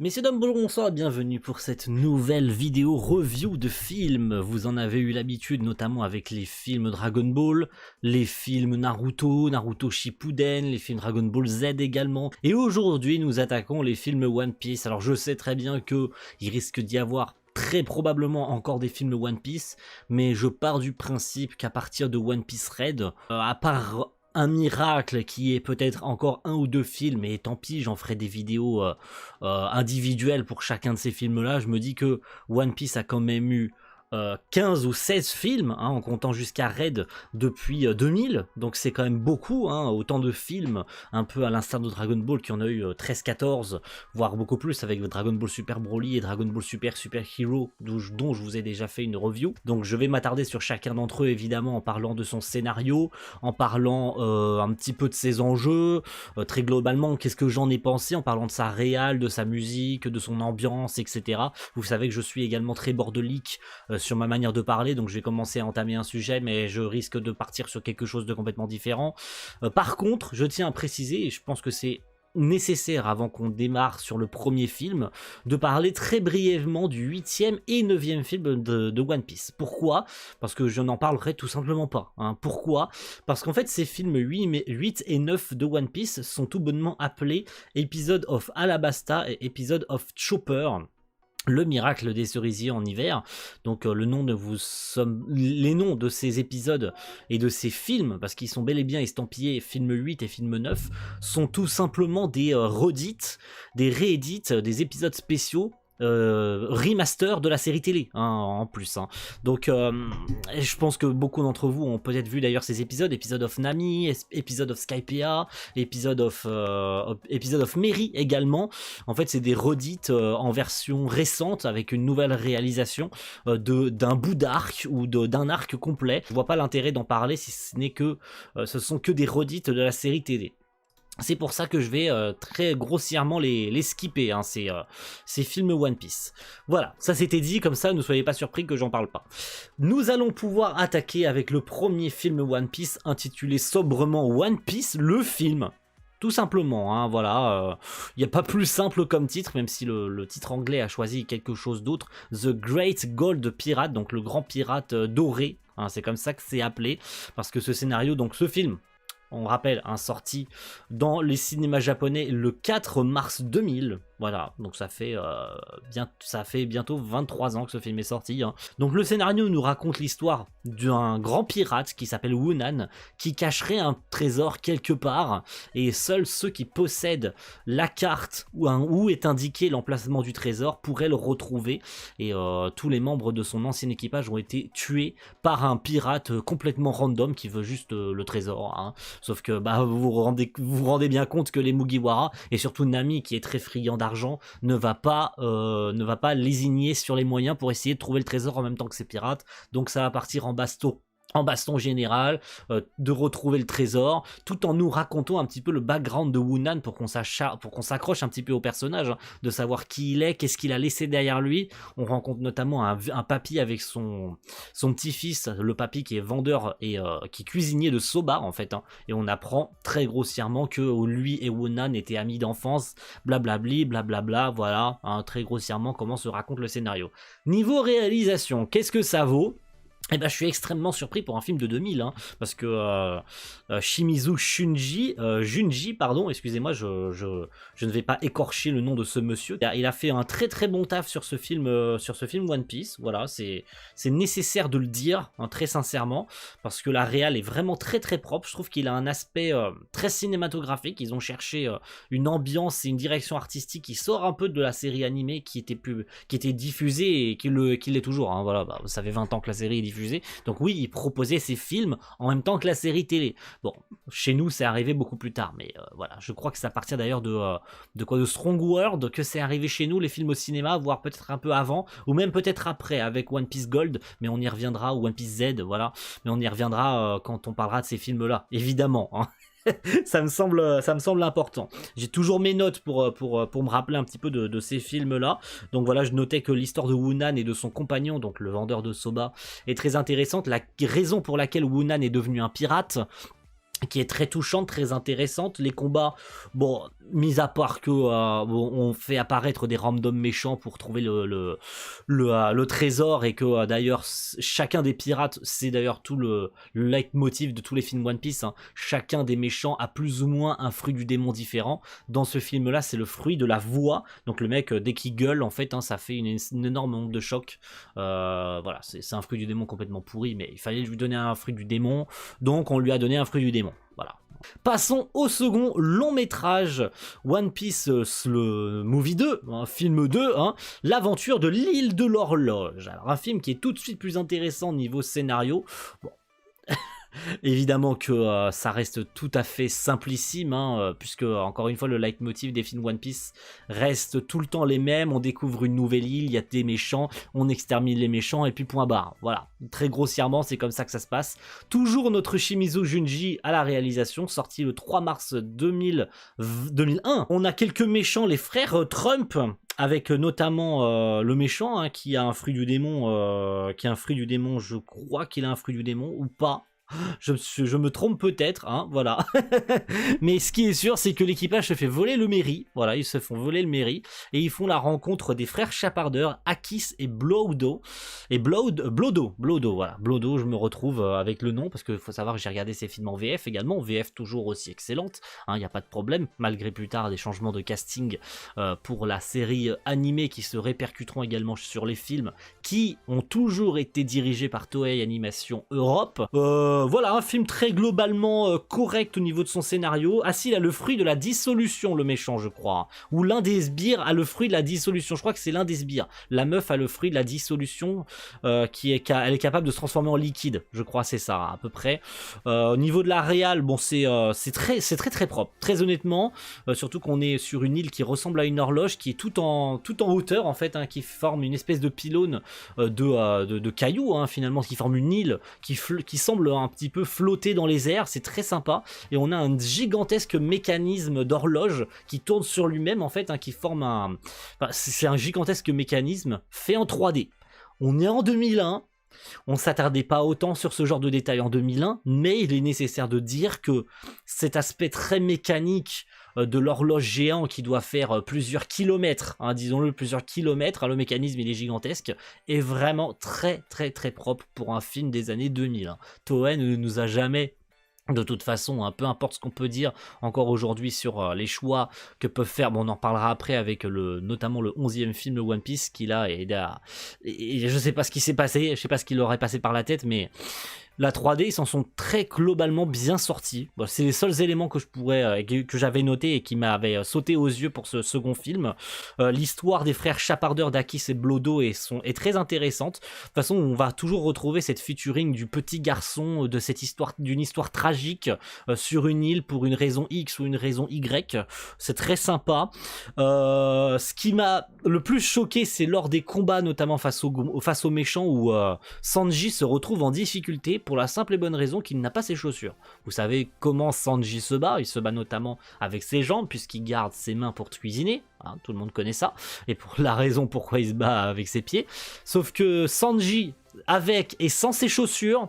Messieurs, dames, bonsoir et bienvenue pour cette nouvelle vidéo review de films. Vous en avez eu l'habitude, notamment avec les films Dragon Ball, les films Naruto, Naruto Shippuden, les films Dragon Ball Z également. Et aujourd'hui, nous attaquons les films One Piece. Alors je sais très bien que il risque d'y avoir très probablement encore des films One Piece, mais je pars du principe qu'à partir de One Piece Red, à part un miracle qui est peut-être encore un ou deux films, et tant pis, j'en ferai des vidéos individuelles pour chacun de ces films-là. Je me dis que One Piece a quand même eu 15 ou 16 films, hein, en comptant jusqu'à Red depuis 2000, donc c'est quand même beaucoup, hein, autant de films, un peu à l'instar de Dragon Ball qui en a eu 13-14, voire beaucoup plus avec Dragon Ball Super Broly et Dragon Ball Super Hero, dont je vous ai déjà fait une review. Donc je vais m'attarder sur chacun d'entre eux évidemment en parlant de son scénario, en parlant un petit peu de ses enjeux, très globalement qu'est-ce que j'en ai pensé, en parlant de sa réal, de sa musique, de son ambiance, etc. Vous savez que je suis également très bordelique sur ma manière de parler, donc je vais commencer à entamer un sujet, mais je risque de partir sur quelque chose de complètement différent. Par contre, je tiens à préciser, et je pense que c'est nécessaire avant qu'on démarre sur le premier film, de parler très brièvement du 8e et 9e film de One Piece. Pourquoi? Parce que je n'en parlerai tout simplement pas. Hein. Pourquoi? Parce qu'en fait ces films 8 et 9 de One Piece sont tout bonnement appelés Episode of Alabasta et Episode of Chopper. Le miracle des cerisiers en hiver, donc le nom de les noms de ces épisodes et de ces films, parce qu'ils sont bel et bien estampillés film 8 et film 9, sont tout simplement des redites, des réédits, des épisodes spéciaux, remaster de la série télé, hein, en plus. Hein. Donc je pense que beaucoup d'entre vous ont peut-être vu d'ailleurs ces épisodes, épisode of Nami, épisode of Skypiea, épisode of Mary également. En fait c'est des redites en version récente avec une nouvelle réalisation d'un bout d'arc ou d'un arc complet. Je vois pas l'intérêt d'en parler si ce n'est que ce sont que des redites de la série télé. C'est pour ça que je vais très grossièrement les skipper, hein, ces films One Piece. Voilà, ça c'était dit, comme ça ne soyez pas surpris que j'en parle pas. Nous allons pouvoir attaquer avec le premier film One Piece intitulé sobrement One Piece, le film. Tout simplement, hein, voilà, il n'y a pas plus simple comme titre, même si le titre anglais a choisi quelque chose d'autre. The Great Gold Pirate, donc le grand pirate doré, hein, c'est comme ça que c'est appelé, parce que ce scénario, donc ce film, on rappelle, un sorti dans les cinémas japonais le 4 mars 2000. Voilà, donc ça fait bientôt 23 ans que ce film est sorti. Hein. Donc le scénario nous raconte l'histoire d'un grand pirate qui s'appelle Wunan, qui cacherait un trésor quelque part, et seuls ceux qui possèdent la carte où est indiqué l'emplacement du trésor pourraient le retrouver. Et tous les membres de son ancien équipage ont été tués par un pirate complètement random qui veut juste le trésor. Hein. Sauf que vous vous rendez bien compte que les Mugiwara, et surtout Nami qui est très friand d'argent, ne va pas lésigner sur les moyens pour essayer de trouver le trésor en même temps que ces pirates. Donc ça va partir en baston général, de retrouver le trésor, tout en nous racontant un petit peu le background de Wunan pour qu'on s'accroche un petit peu au personnage, hein, de savoir qui il est, qu'est-ce qu'il a laissé derrière lui. On rencontre notamment un papy avec son petit-fils, le papy qui est vendeur et qui est cuisinier de soba en fait, hein, et on apprend très grossièrement que lui et Wunan étaient amis d'enfance, blablabli, blablabla, voilà, hein, très grossièrement comment se raconte le scénario. Niveau réalisation, qu'est-ce que ça vaut ? Eh ben, je suis extrêmement surpris pour un film de 2000, hein, parce que Shimizu Junji, excusez-moi, je ne vais pas écorcher le nom de ce monsieur. Il a fait un très très bon taf sur ce film One Piece. Voilà, c'est nécessaire de le dire, hein, très sincèrement, parce que la réal est vraiment très très propre. Je trouve qu'il a un aspect très cinématographique. Ils ont cherché une ambiance et une direction artistique qui sort un peu de la série animée qui était diffusée et qui l'est toujours. Hein, voilà, ça fait 20 ans que la série est diffusée. Donc oui, il proposait ses films en même temps que la série télé. Bon, chez nous, c'est arrivé beaucoup plus tard, mais voilà, je crois que ça appartient d'ailleurs de Strong World, que c'est arrivé chez nous, les films au cinéma, voire peut-être un peu avant, ou même peut-être après, avec One Piece Gold, mais on y reviendra, ou One Piece Z, voilà, mais on y reviendra quand on parlera de ces films-là, évidemment, hein. ça me semble important. J'ai toujours mes notes pour me rappeler un petit peu de ces films-là. Donc voilà, je notais que l'histoire de Wunan et de son compagnon, donc le vendeur de soba, est très intéressante. La raison pour laquelle Wunan est devenu un pirate, qui est très touchante, très intéressante. Les combats, bon, mis à part que bon, on fait apparaître des randoms méchants pour trouver le trésor, et que d'ailleurs chacun des pirates, c'est d'ailleurs tout le leitmotiv de tous les films One Piece, hein. Chacun des méchants a plus ou moins un fruit du démon différent. Dans ce film-là, c'est le fruit de la voix. Donc le mec, dès qu'il gueule, en fait, hein, ça fait une énorme onde de choc. Voilà, c'est un fruit du démon complètement pourri, mais il fallait lui donner un fruit du démon, donc on lui a donné un fruit du démon. Voilà. Passons au second long métrage, One Piece, le movie 2, un film 2, hein, l'aventure de l'île de l'horloge. Alors un film qui est tout de suite plus intéressant niveau scénario. Bon. Évidemment que ça reste tout à fait simplissime, hein, puisque encore une fois le leitmotiv des films One Piece reste tout le temps les mêmes. On découvre une nouvelle île, il y a des méchants, on extermine les méchants et puis point barre. Voilà, très grossièrement c'est comme ça que ça se passe. Toujours notre Shimizu Junji à la réalisation, sorti le 3 mars 2001. On a quelques méchants, les frères Trump, avec notamment le méchant, hein, qui a un fruit du démon, je crois qu'il a un fruit du démon ou pas. Je me trompe peut-être, hein, voilà. Mais ce qui est sûr, c'est que l'équipage se fait voler le Merry. Voilà, ils se font voler le Merry. Et ils font la rencontre des frères chapardeurs, Akis et Blodo. Et Blodo, voilà. Blodo, je me retrouve avec le nom, parce qu'il faut savoir que j'ai regardé ces films en VF également. VF toujours aussi excellente, il n'y a pas de problème, malgré plus tard des changements de casting pour la série animée qui se répercuteront également sur les films, qui ont toujours été dirigés par Toei Animation Europe. Voilà, un film très globalement correct au niveau de son scénario. Ah si, il a le fruit de la dissolution, le méchant, je crois. Ou l'un des sbires a le fruit de la dissolution. Je crois que c'est l'un des sbires. La meuf a le fruit de la dissolution, elle est capable de se transformer en liquide. Je crois c'est ça, à peu près. Au niveau de la réal, bon, c'est très propre. Très honnêtement, surtout qu'on est sur une île qui ressemble à une horloge, qui est tout en hauteur, en fait, hein, qui forme une espèce de pylône de cailloux, hein, finalement, qui forme une île qui semble un petit peu flotter dans les airs. C'est très sympa, et on a un gigantesque mécanisme d'horloge qui tourne sur lui-même, en fait, hein, qui forme c'est un gigantesque mécanisme fait en 3D. On est en 2001, on s'attardait pas autant sur ce genre de détails en 2001, mais il est nécessaire de dire que cet aspect très mécanique de l'horloge géant qui doit faire plusieurs kilomètres, hein, disons-le, plusieurs kilomètres, hein, le mécanisme il est gigantesque, est vraiment très propre pour un film des années 2000. Hein. Toei ne nous a jamais, de toute façon, hein, peu importe ce qu'on peut dire encore aujourd'hui sur les choix que peuvent faire, bon, on en parlera après avec notamment le 11e film, le One Piece, qui là, et je sais pas ce qui s'est passé, je sais pas ce qui leur est passé par la tête, mais la 3D, ils s'en sont très globalement bien sortis. Bon, c'est les seuls éléments que je pourrais, que j'avais noté et qui m'avaient sauté aux yeux pour ce second film. L'histoire des frères chapardeurs d'Akis et Blodo est très intéressante. De toute façon, on va toujours retrouver cette featuring du petit garçon, d'une histoire tragique sur une île pour une raison X ou une raison Y. C'est très sympa. Ce qui m'a le plus choqué, c'est lors des combats, notamment face aux méchants, où Sanji se retrouve en difficulté pour la simple et bonne raison qu'il n'a pas ses chaussures. Vous savez comment Sanji se bat, il se bat notamment avec ses jambes, puisqu'il garde ses mains pour cuisiner, hein, tout le monde connaît ça, et pour la raison pourquoi il se bat avec ses pieds. Sauf que Sanji, avec et sans ses chaussures,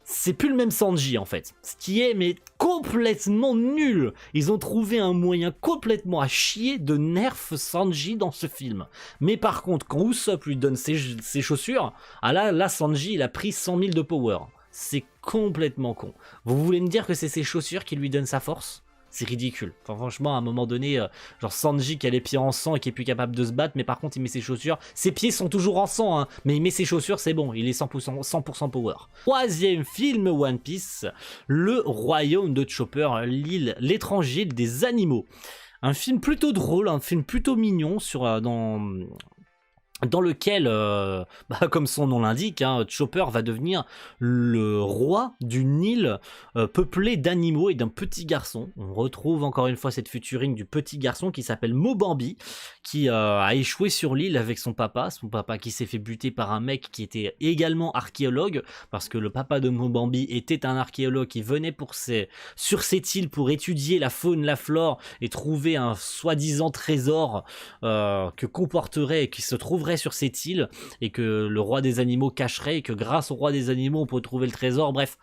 c'est plus le même Sanji en fait, ce qui est mais complètement nul. Ils ont trouvé un moyen complètement à chier de nerf Sanji dans ce film. Mais par contre, quand Usopp lui donne ses chaussures, ah là Sanji il a pris 100 000 de power. C'est complètement con. Vous voulez me dire que c'est ses chaussures qui lui donnent sa force ? C'est ridicule. Enfin, franchement, à un moment donné, genre Sanji qui a les pieds en sang et qui est plus capable de se battre, mais par contre il met ses chaussures. Ses pieds sont toujours en sang, hein, mais il met ses chaussures, c'est bon, il est 100% power. Troisième film One Piece, le royaume de Chopper, l'île, l'étrange île des animaux. Un film plutôt drôle, un film plutôt mignon dans lequel, comme son nom l'indique, hein, Chopper va devenir le roi d'une île peuplée d'animaux et d'un petit garçon. On retrouve encore une fois cette featuring du petit garçon qui s'appelle Mobambi, qui a échoué sur l'île avec son papa qui s'est fait buter par un mec qui était également archéologue, parce que le papa de Mobambi était un archéologue qui venait sur cette île pour étudier la faune, la flore et trouver un soi-disant trésor qui se trouverait trouverait sur cette île et que le roi des animaux cacherait et que grâce au roi des animaux on peut trouver le trésor. Bref,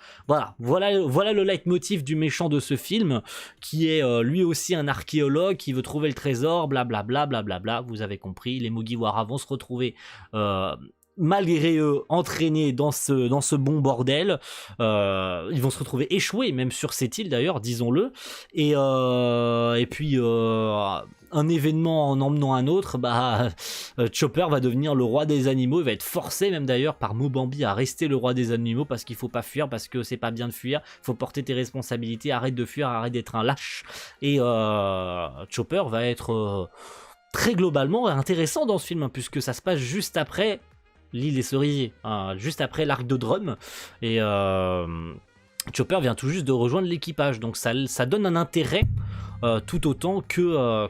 voilà le leitmotiv du méchant de ce film, qui est lui aussi un archéologue qui veut trouver le trésor, blablabla, blablabla, vous avez compris, les Mugiwara vont se retrouver malgré eux entraînés dans ce bon bordel, ils vont se retrouver échoués même sur cette île d'ailleurs, disons-le, et puis un événement en emmenant un autre, Chopper va devenir le roi des animaux. Il va être forcé même d'ailleurs par Mobambi à rester le roi des animaux parce qu'il faut pas fuir, parce que c'est pas bien de fuir, faut porter tes responsabilités, arrête de fuir, arrête d'être un lâche. Et Chopper va être très globalement intéressant dans ce film, hein, puisque ça se passe juste après l'île des cerisiers, hein, juste après l'arc de Drum, et Chopper vient tout juste de rejoindre l'équipage, donc ça donne un intérêt tout autant que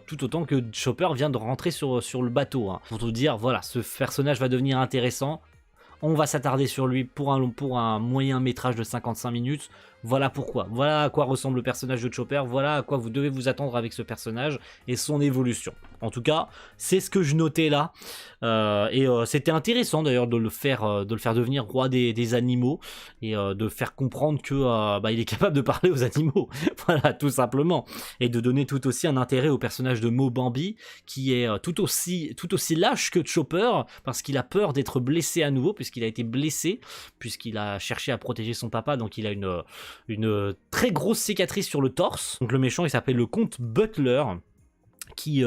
Chopper vient de rentrer sur le bateau, hein. Pour tout dire, voilà, ce personnage va devenir intéressant. On va s'attarder sur lui pour un moyen métrage de 55 minutes. Voilà pourquoi. Voilà à quoi ressemble le personnage de Chopper. Voilà à quoi vous devez vous attendre avec ce personnage et son évolution. En tout cas, c'est ce que je notais là. C'était intéressant d'ailleurs de le faire devenir roi des animaux et de faire comprendre que il est capable de parler aux animaux. Voilà, tout simplement. Et de donner tout aussi un intérêt au personnage de Mobambi, qui est tout aussi lâche que Chopper, parce qu'il a peur d'être blessé à nouveau, puisqu'il a été blessé, puisqu'il a cherché à protéger son papa, donc il a une très grosse cicatrice sur le torse. Donc le méchant, il s'appelle le comte Butler, qui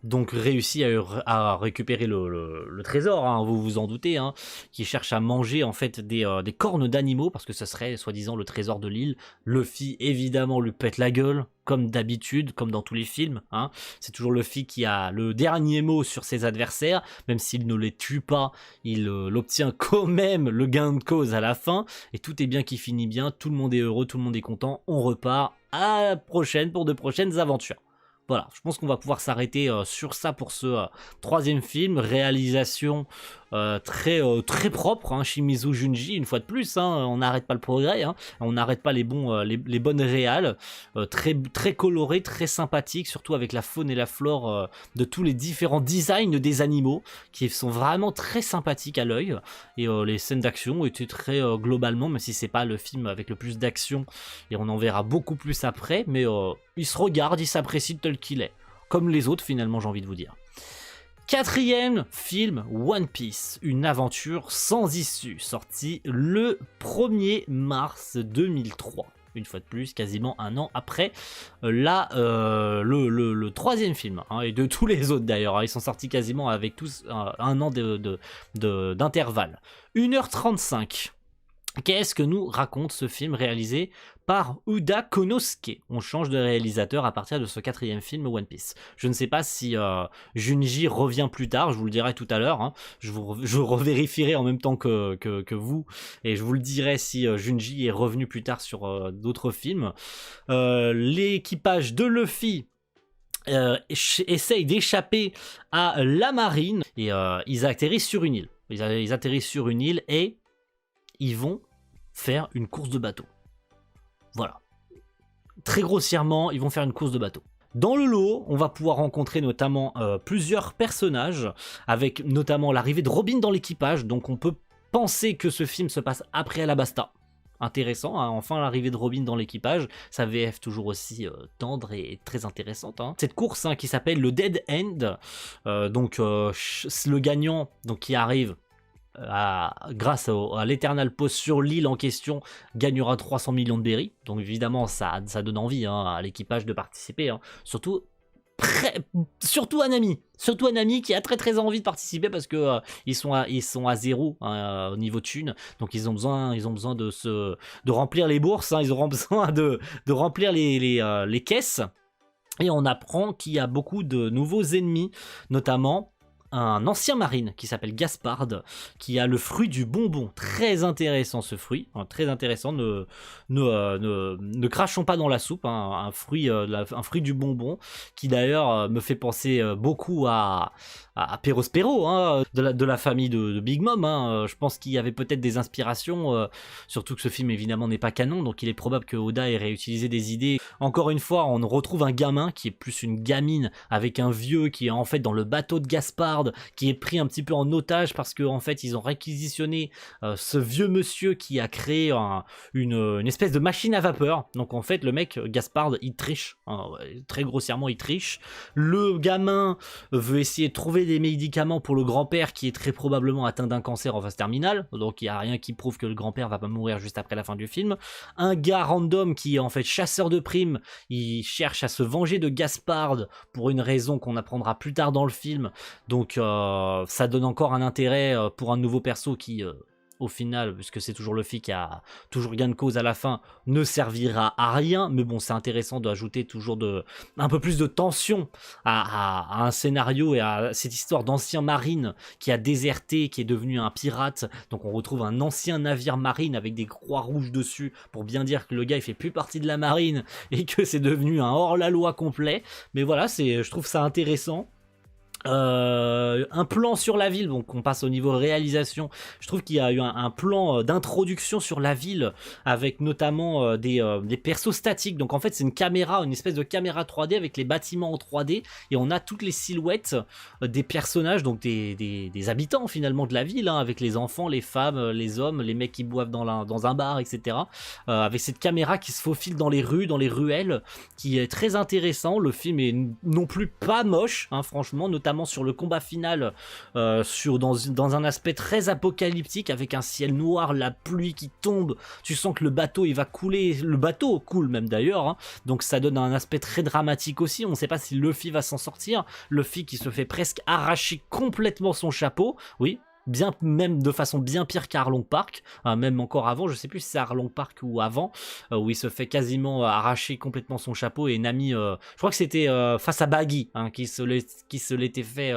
donc réussit à récupérer le trésor, hein, vous vous en doutez, hein, qui cherche à manger en fait des cornes d'animaux, parce que ce serait soi-disant le trésor de l'île. Luffy évidemment lui pète la gueule, comme d'habitude, comme dans tous les films, hein. C'est toujours Luffy qui a le dernier mot sur ses adversaires, même s'il ne les tue pas, il obtient quand même le gain de cause à la fin, et tout est bien qui finit bien, tout le monde est heureux, tout le monde est content, on repart à la prochaine pour de prochaines aventures. Voilà, je pense qu'on va pouvoir s'arrêter sur ça pour ce troisième film. Réalisation très propre, hein, Shimizu Junji, une fois de plus, hein, on n'arrête pas le progrès, hein, on n'arrête pas les bonnes réals, très coloré, très sympathique, surtout avec la faune et la flore de tous les différents designs des animaux, qui sont vraiment très sympathiques à l'œil, et les scènes d'action étaient très globalement, même si c'est pas le film avec le plus d'action, et on en verra beaucoup plus après, mais il se regarde, il s'apprécie tel qu'il est, comme les autres finalement, j'ai envie de vous dire. Quatrième film, One Piece, une aventure sans issue, sorti le 1er mars 2003. Une fois de plus, quasiment un an après le troisième film, hein, et de tous les autres d'ailleurs, hein, ils sont sortis quasiment avec tous un an d'intervalle. 1h35. Qu'est-ce que nous raconte ce film réalisé par Uda Konosuke? On change de réalisateur à partir de ce quatrième film One Piece. Je ne sais pas si Junji revient plus tard, je vous le dirai tout à l'heure, hein. Je revérifierai en même temps que vous, et je vous le dirai si Junji est revenu plus tard sur d'autres films. L'équipage de Luffy essaye d'échapper à la marine, et ils atterrissent sur une île. Ils atterrissent sur une île et ils vont faire une course de bateau. Voilà. Très grossièrement, ils vont faire une course de bateau. Dans le lot, on va pouvoir rencontrer notamment plusieurs personnages, avec notamment l'arrivée de Robin dans l'équipage, donc on peut penser que ce film se passe après Alabasta. Intéressant, hein, enfin l'arrivée de Robin dans l'équipage, sa VF toujours aussi tendre et très intéressante, hein. Cette course, hein, qui s'appelle le Dead End, le gagnant donc, qui arrive grâce à l'Eternal Pause sur l'île en question, gagnera 300 millions de berries. Donc évidemment ça donne envie, hein, à l'équipage de participer, hein. Surtout Anami qui a très envie de participer, parce que ils sont à zéro, hein, au niveau thune, donc ils ont besoin de remplir les bourses, hein, ils auront besoin de remplir les caisses. Et on apprend qu'il y a beaucoup de nouveaux ennemis, notamment un ancien marine qui s'appelle Gaspard, qui a le fruit du bonbon. Très intéressant ce fruit, hein, très intéressant, ne crachons pas dans la soupe, hein, un fruit du bonbon, qui d'ailleurs me fait penser beaucoup à Perospero, hein, de la famille de Big Mom, hein. Je pense qu'il y avait peut-être des inspirations, surtout que ce film évidemment n'est pas canon, donc il est probable que Oda ait réutilisé des idées. Encore une fois, on retrouve un gamin qui est plus une gamine, avec un vieux qui est en fait dans le bateau de Gaspard, Gaspard qui est pris un petit peu en otage parce qu'en fait ils ont réquisitionné ce vieux monsieur qui a créé une espèce de machine à vapeur. Donc en fait le mec Gaspard il triche, hein, très grossièrement il triche. Le gamin veut essayer de trouver des médicaments pour le grand-père qui est très probablement atteint d'un cancer en phase terminale, donc il n'y a rien qui prouve que le grand-père va pas mourir juste après la fin du film. Un gars random qui est en fait chasseur de primes, il cherche à se venger de Gaspard pour une raison qu'on apprendra plus tard dans le film, donc ça donne encore un intérêt pour un nouveau perso qui au final, puisque c'est toujours Luffy qui a toujours gain de cause à la fin, ne servira à rien, mais bon c'est intéressant d'ajouter toujours un peu plus de tension à un scénario et à cette histoire d'ancien marine qui a déserté, qui est devenu un pirate. Donc on retrouve un ancien navire marine avec des croix rouges dessus pour bien dire que le gars il fait plus partie de la marine et que c'est devenu un hors-la-loi complet. Mais voilà, je trouve ça intéressant. Un plan sur la ville, donc on passe au niveau réalisation. Je trouve qu'il y a eu un plan d'introduction sur la ville avec notamment des persos statiques. Donc en fait c'est une espèce de caméra 3D avec les bâtiments en 3D et on a toutes les silhouettes des personnages, donc des habitants finalement de la ville, hein, avec les enfants, les femmes, les hommes, les mecs qui boivent dans un bar, etc. Avec cette caméra qui se faufile dans les rues, dans les ruelles, qui est très intéressant. Le film est non plus pas moche, hein, franchement, notamment sur le combat final, dans un aspect très apocalyptique avec un ciel noir, la pluie qui tombe, tu sens que le bateau il va couler, le bateau coule même d'ailleurs, hein, donc ça donne un aspect très dramatique aussi. On ne sait pas si Luffy va s'en sortir, Luffy qui se fait presque arracher complètement son chapeau, oui, bien, même de façon bien pire qu'Arlong Park, hein, même encore avant, je sais plus si c'est Arlong Park ou avant, où il se fait quasiment arracher complètement son chapeau et Nami, je crois que c'était face à Baggy, hein, qui se l'était fait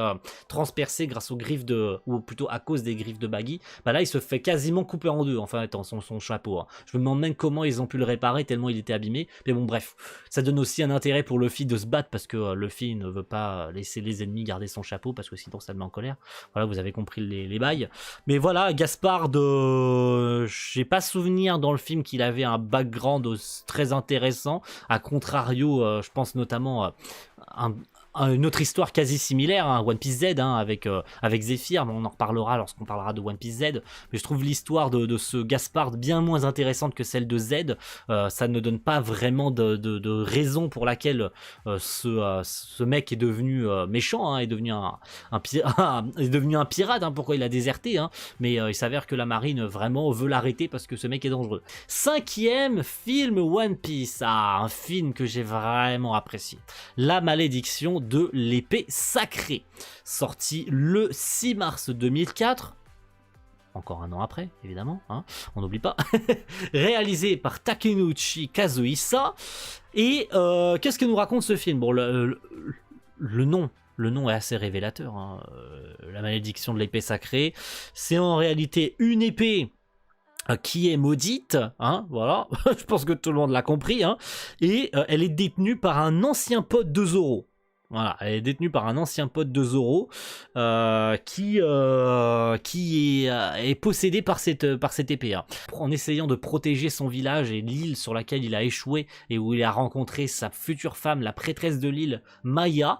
transpercer grâce aux griffes ou plutôt à cause des griffes de Baggy. Bah là il se fait quasiment couper en deux, enfin attends, son chapeau, hein. Je me demande même comment ils ont pu le réparer tellement il était abîmé, mais bon bref, ça donne aussi un intérêt pour Luffy de se battre parce que Luffy ne veut pas laisser les ennemis garder son chapeau parce que sinon ça le met en colère. Voilà, vous avez compris les bails. Mais voilà, Gaspard, j'ai pas souvenir dans le film qu'il avait un background très intéressant, à contrario, je pense notamment une autre histoire quasi similaire, hein, One Piece Z, hein, avec Zephyr, mais on en reparlera lorsqu'on parlera de One Piece Z. Mais je trouve l'histoire de ce Gaspard bien moins intéressante que celle de Z. Ça ne donne pas vraiment de raison pour laquelle ce mec est devenu méchant, hein, est devenu est devenu un pirate, hein, pourquoi il a déserté, hein, mais il s'avère que la marine vraiment veut l'arrêter parce que ce mec est dangereux. 5e film One Piece, un film que j'ai vraiment apprécié. La malédiction de l'épée sacrée, sorti le 6 mars 2004, encore un an après, évidemment, hein, on n'oublie pas, réalisé par Takenouchi Kazuhisa. Et qu'est-ce que nous raconte ce film? Bon, le nom est assez révélateur, hein. La malédiction de l'épée sacrée, c'est en réalité une épée qui est maudite, hein, voilà, je pense que tout le monde l'a compris, hein, et elle est détenue par un ancien pote de Zoro. Voilà, elle est détenue par un ancien pote de Zoro qui est possédé par cette épée, hein, en essayant de protéger son village et l'île sur laquelle il a échoué et où il a rencontré sa future femme, la prêtresse de l'île, Maya.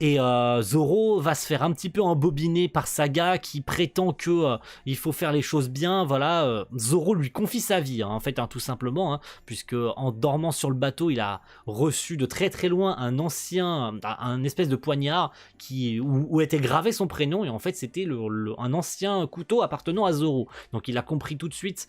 Et Zoro va se faire un petit peu embobiner par Saga qui prétend que il faut faire les choses bien. Voilà, Zoro lui confie sa vie, hein, en fait, hein, tout simplement, hein, puisque en dormant sur le bateau, il a reçu de très très loin un espèce de poignard où était gravé son prénom, et en fait c'était un ancien couteau appartenant à Zoro. Donc il a compris tout de suite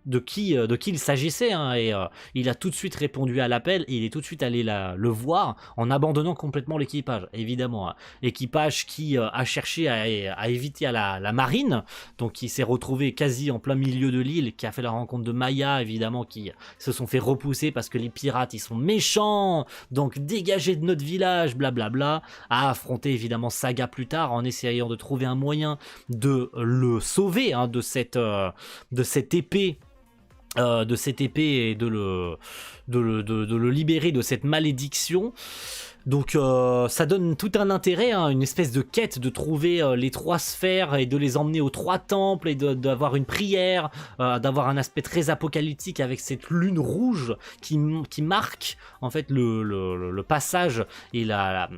de qui il s'agissait, hein, et il a tout de suite répondu à l'appel et il est tout de suite allé le voir en abandonnant complètement l'équipage, évidemment, hein. Équipage qui a cherché à éviter à la marine, donc il s'est retrouvé quasi en plein milieu de l'île, qui a fait la rencontre de Maya, évidemment, qui se sont fait repousser parce que les pirates ils sont méchants, donc dégagez de notre village, blablabla, a affronté évidemment Saga plus tard en essayant de trouver un moyen de le sauver, hein, de cette épée, et de le libérer de cette malédiction. Donc ça donne tout un intérêt, hein, une espèce de quête de trouver les 3 sphères et de les emmener aux 3 temples et d'avoir une prière, d'avoir un aspect très apocalyptique avec cette lune rouge qui marque en fait le passage et la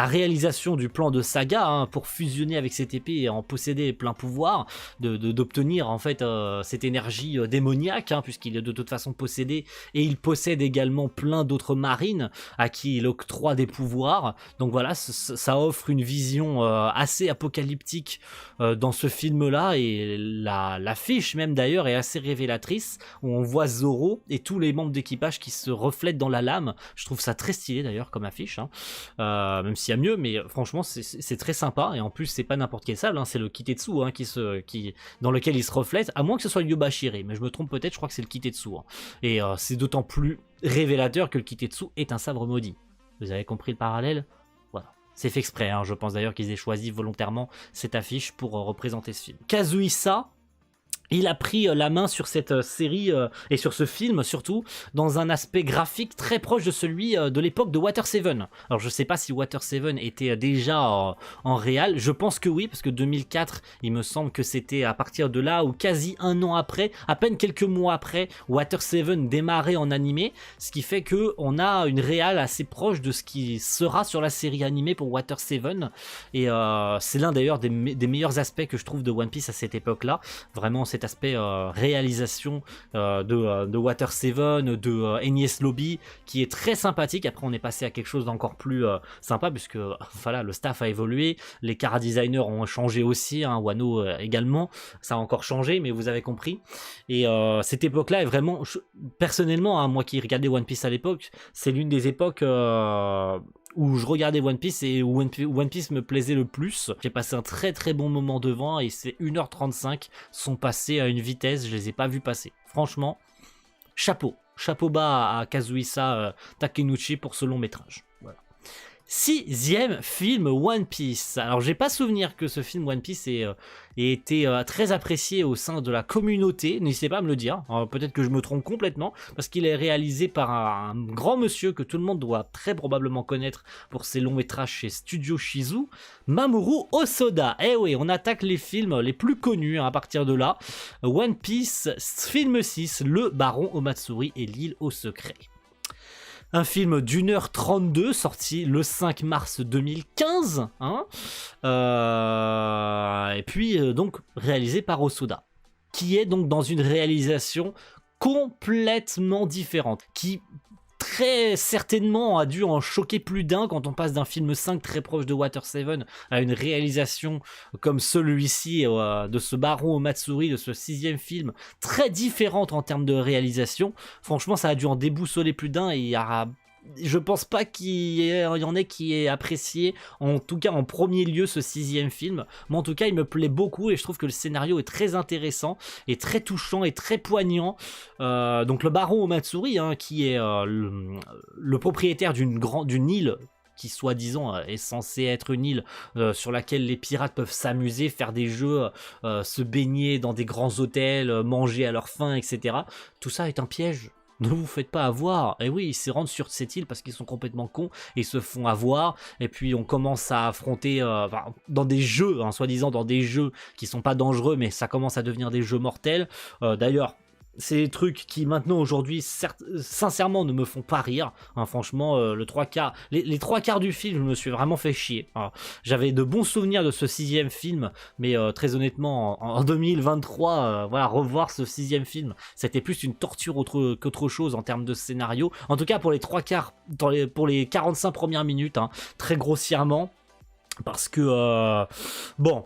réalisation du plan de Saga, hein, pour fusionner avec cette épée et en posséder plein pouvoir, d'obtenir en fait cette énergie démoniaque, hein, puisqu'il est de toute façon possédé, et il possède également plein d'autres marines à qui il octroie des pouvoirs. Donc voilà, ça offre une vision assez apocalyptique dans ce film là, et l'affiche même d'ailleurs est assez révélatrice, où on voit Zoro et tous les membres d'équipage qui se reflètent dans la lame. Je trouve ça très stylé d'ailleurs comme affiche, hein. Même s'il y a mieux, mais franchement c'est très sympa, et en plus c'est pas n'importe quel sable, hein, c'est le Kitetsu, hein, dans lequel il se reflète, à moins que ce soit le Yubashiri, mais je me trompe peut-être, je crois que c'est le Kitetsu, hein. Et c'est d'autant plus révélateur que le Kitetsu est un sabre maudit. Vous avez compris le parallèle? Voilà. C'est fait exprès, hein. Je pense d'ailleurs qu'ils aient choisi volontairement cette affiche pour représenter ce film. Kazuhisa, il a pris la main sur cette série et sur ce film surtout, dans un aspect graphique très proche de celui de l'époque de Water 7. Alors je sais pas si Water 7 était déjà en réal, je pense que oui, parce que 2004, il me semble que c'était à partir de là, ou quasi un an après, à peine quelques mois après, Water 7 démarrait en animé, ce qui fait que on a une réal assez proche de ce qui sera sur la série animée pour Water 7, et c'est l'un d'ailleurs des meilleurs aspects que je trouve de One Piece à cette époque-là, vraiment cet aspect réalisation de Water 7, de Enies Lobby, qui est très sympathique. Après on est passé à quelque chose d'encore plus sympa, puisque voilà, le staff a évolué, les chara designers ont changé aussi, hein, Wano également, ça a encore changé, mais vous avez compris. Et cette époque-là est vraiment, personnellement, hein, moi qui regardais One Piece à l'époque, c'est l'une des époques où je regardais One Piece et où One Piece me plaisait le plus. J'ai passé un très très bon moment devant, et ces 1h35 sont passés à une vitesse, je les ai pas vus passer. Franchement, chapeau bas à Kazuhisa Takenouchi pour ce long métrage. Voilà. 6e film One Piece. Alors j'ai pas souvenir que ce film One Piece ait été très apprécié au sein de la communauté, n'hésitez pas à me le dire, peut-être que je me trompe complètement, parce qu'il est réalisé par un grand monsieur que tout le monde doit très probablement connaître pour ses longs métrages chez Studio Shizu, Mamoru Hosoda. Eh oui, on attaque les films les plus connus, hein, à partir de là. One Piece, film 6, Le Baron Omatsuri et l'île au secret. Un film d'1h32 sorti le 5 mars 2015, hein, et puis donc réalisé par Hosoda, qui est donc dans une réalisation complètement différente, qui très certainement a dû en choquer plus d'un quand on passe d'un film 5 très proche de Water 7 à une réalisation comme celui-ci, de ce Baron Omatsuri, de ce 6e film, très différente en termes de réalisation. Franchement, ça a dû en déboussoler plus d'un, et je pense pas qu'il y en ait qui ait apprécié, en tout cas en premier lieu, ce 6e film. Mais en tout cas, il me plaît beaucoup, et je trouve que le scénario est très intéressant et très touchant et très poignant. Donc le Baron Omatsuri, hein, qui est le propriétaire d'une île qui, soi-disant, est censée être une île sur laquelle les pirates peuvent s'amuser, faire des jeux, se baigner dans des grands hôtels, manger à leur faim, etc. Tout ça est un piège. Ne vous faites pas avoir. Et oui, ils se rendent sur cette île parce qu'ils sont complètement cons et ils se font avoir. Et puis on commence à affronter dans des jeux, hein, soi-disant dans des jeux qui sont pas dangereux, mais ça commence à devenir des jeux mortels. D'ailleurs, c'est des trucs qui maintenant aujourd'hui sincèrement ne me font pas rire, hein, franchement. Les 3 quarts du film, je me suis vraiment fait chier. J'avais de bons souvenirs de ce 6e film, mais très honnêtement en 2023, voilà, revoir ce 6e film, c'était plus une torture qu'autre chose en termes de scénario, en tout cas pour les 3 quarts, pour les 45 premières minutes, hein, très grossièrement, parce que bon,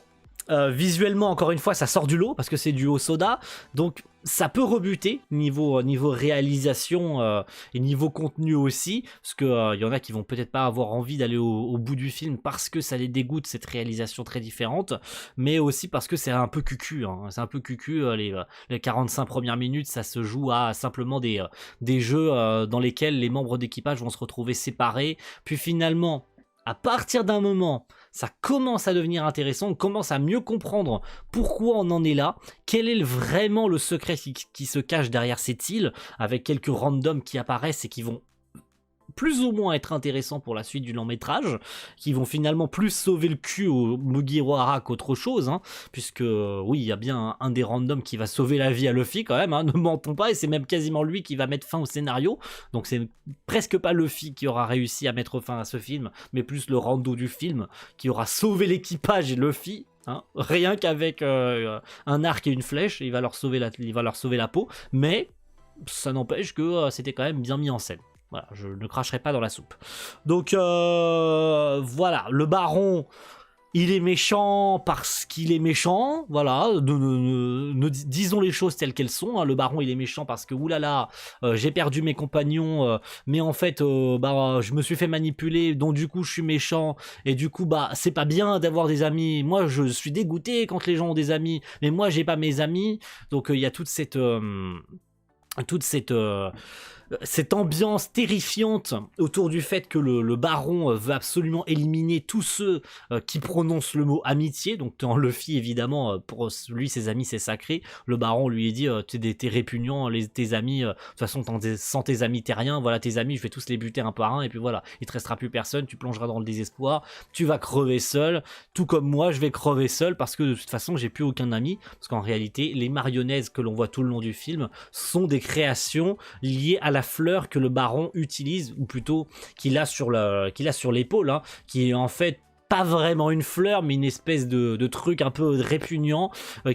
visuellement, encore une fois, ça sort du lot parce que c'est du Hosoda, donc ça peut rebuter niveau réalisation et niveau contenu aussi, parce que y en a qui vont peut-être pas avoir envie d'aller au bout du film parce que ça les dégoûte, cette réalisation très différente, mais aussi parce que c'est un peu cucu, hein. C'est un peu cucu, les 45 premières minutes, ça se joue à simplement des jeux dans lesquels les membres d'équipage vont se retrouver séparés, puis finalement, à partir d'un moment, ça commence à devenir intéressant, on commence à mieux comprendre pourquoi on en est là, quel est vraiment le secret qui se cache derrière cette île, avec quelques randoms qui apparaissent et qui vont plus ou moins être intéressants pour la suite du long métrage, qui vont finalement plus sauver le cul au Mugiwara qu'autre chose, hein, puisque oui, il y a bien un des randoms qui va sauver la vie à Luffy quand même, hein, ne mentons pas, et c'est même quasiment lui qui va mettre fin au scénario, donc c'est presque pas Luffy qui aura réussi à mettre fin à ce film, mais plus le rando du film qui aura sauvé l'équipage et Luffy. Hein, rien qu'avec un arc et une flèche, il va leur sauver la peau, mais ça n'empêche que c'était quand même bien mis en scène. Voilà, je ne cracherai pas dans la soupe. Donc voilà, le baron, il est méchant parce qu'il est méchant. Voilà, disons les choses telles qu'elles sont. Hein. Le baron, il est méchant parce que oulala, j'ai perdu mes compagnons, mais en fait, je me suis fait manipuler, donc du coup, je suis méchant. Et du coup, c'est pas bien d'avoir des amis. Moi, je suis dégoûté quand les gens ont des amis, mais moi, j'ai pas mes amis. Donc il y a toute cette ambiance terrifiante autour du fait que le baron veut absolument éliminer tous ceux qui prononcent le mot amitié. Donc dans Luffy, évidemment, pour lui, ses amis, c'est sacré. Le baron lui dit t'es répugnant, tes amis, de toute façon, sans tes amis, t'es rien. Voilà, tes amis, je vais tous les buter un par un. Et puis voilà, il te restera plus personne, tu plongeras dans le désespoir, tu vas crever seul. Tout comme moi, je vais crever seul parce que de toute façon, j'ai plus aucun ami. Parce qu'en réalité, les marionnettes que l'on voit tout le long du film sont des créations liées à la fleur que le baron utilise, ou plutôt qu'il a sur l'épaule, hein, qui est en fait pas vraiment une fleur, mais une espèce de truc un peu répugnant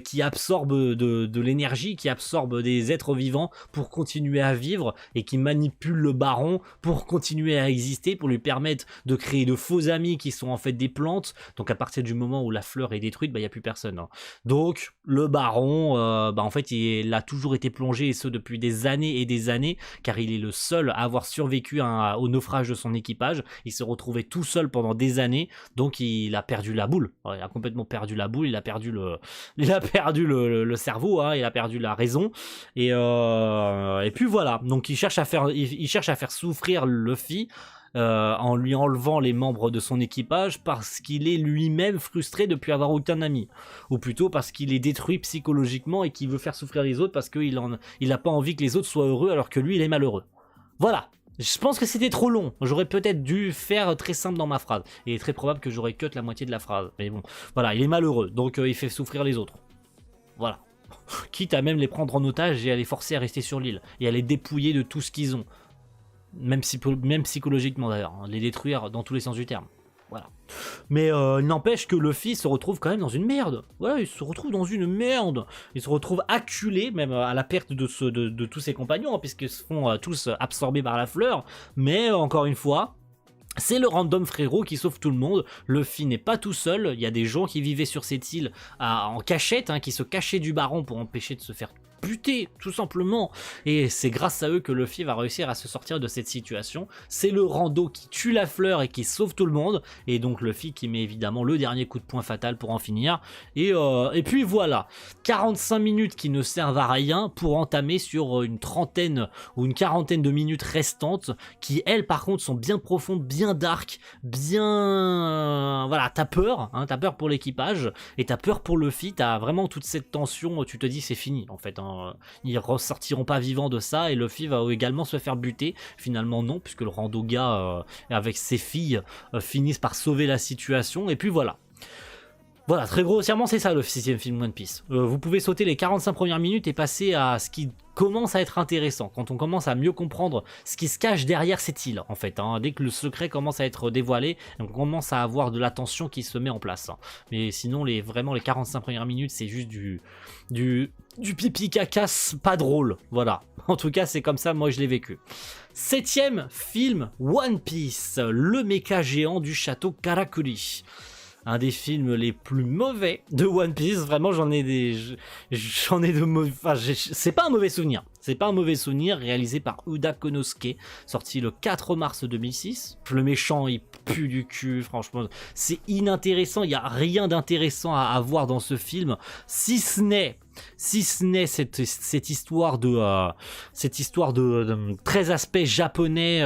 qui absorbe de l'énergie, qui absorbe des êtres vivants pour continuer à vivre et qui manipule le baron pour continuer à exister, pour lui permettre de créer de faux amis qui sont en fait des plantes. Donc à partir du moment où la fleur est détruite, il n'y a plus personne. Hein. Donc le baron, en fait, il a toujours été plongé, et ce depuis des années et des années, car il est le seul à avoir survécu au naufrage de son équipage. Il s'est retrouvé tout seul pendant des années. Donc il a perdu la boule, il a complètement perdu la boule, il a perdu le cerveau, hein, il a perdu la raison, et puis voilà, donc il cherche à faire souffrir Luffy en lui enlevant les membres de son équipage parce qu'il est lui-même frustré de ne plus avoir aucun ami, ou plutôt parce qu'il est détruit psychologiquement et qu'il veut faire souffrir les autres parce qu'il n'a pas envie que les autres soient heureux alors que lui il est malheureux. Voilà. Je pense que c'était trop long. J'aurais peut-être dû faire très simple dans ma phrase. Et il est très probable que j'aurais cut la moitié de la phrase. Mais bon, voilà, il est malheureux. Donc il fait souffrir les autres. Voilà. Quitte à même les prendre en otage et à les forcer à rester sur l'île. Et à les dépouiller de tout ce qu'ils ont. Même psychologiquement d'ailleurs. Hein, les détruire dans tous les sens du terme. Voilà. Mais il n'empêche que Luffy se retrouve quand même dans une merde. Voilà, il se retrouve dans une merde. Il se retrouve acculé, même à la perte de tous ses compagnons, hein, puisqu'ils se font tous absorbés par la fleur. Mais encore une fois, c'est le random frérot qui sauve tout le monde. Luffy n'est pas tout seul. Il y a des gens qui vivaient sur cette île en cachette, hein, qui se cachaient du baron pour empêcher de se faire buter, tout simplement. Et c'est grâce à eux que Luffy va réussir à se sortir de cette situation. C'est le rando qui tue la fleur et qui sauve tout le monde. Et donc Luffy qui met évidemment le dernier coup de poing fatal pour en finir. Et puis voilà. 45 minutes qui ne servent à rien pour entamer sur une trentaine ou une quarantaine de minutes restantes qui, elles, par contre, sont bien profondes, bien dark, bien... voilà, t'as peur, hein, t'as peur pour l'équipage et t'as peur pour Luffy. T'as vraiment toute cette tension. Tu te dis c'est fini, en fait, hein. Ils ressortiront pas vivants de ça et Luffy va également se faire buter. Finalement non, puisque le rando gars avec ses filles finissent par sauver la situation. Et puis voilà. Voilà, très grossièrement c'est ça le 6ème film One Piece. Vous pouvez sauter les 45 premières minutes et passer à ce qui commence à être intéressant, quand on commence à mieux comprendre ce qui se cache derrière cette île, en fait. Hein. Dès que le secret commence à être dévoilé, on commence à avoir de la tension qui se met en place. Hein. Mais sinon, vraiment les 45 premières minutes, c'est juste du pipi cacasse pas drôle. Voilà. En tout cas, c'est comme ça, moi, je l'ai vécu. 7ème film One Piece, le méca géant du château Karakuri. Un des films les plus mauvais de One Piece, vraiment j'en ai de mauvais, enfin c'est pas un mauvais souvenir, réalisé par Uda Konosuke, sorti le 4 mars 2006. Le méchant il pue du cul, franchement c'est inintéressant, il y a rien d'intéressant à voir dans ce film, si ce n'est cette histoire de 13 aspects japonais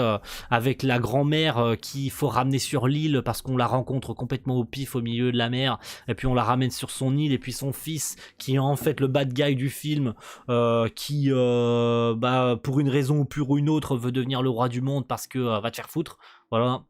avec la grand-mère qu'il faut ramener sur l'île parce qu'on la rencontre complètement au pif au milieu de la mer et puis on la ramène sur son île, et puis son fils qui est en fait le bad guy du film qui pour une raison ou pour une autre, veut devenir le roi du monde parce que va te faire foutre. Voilà.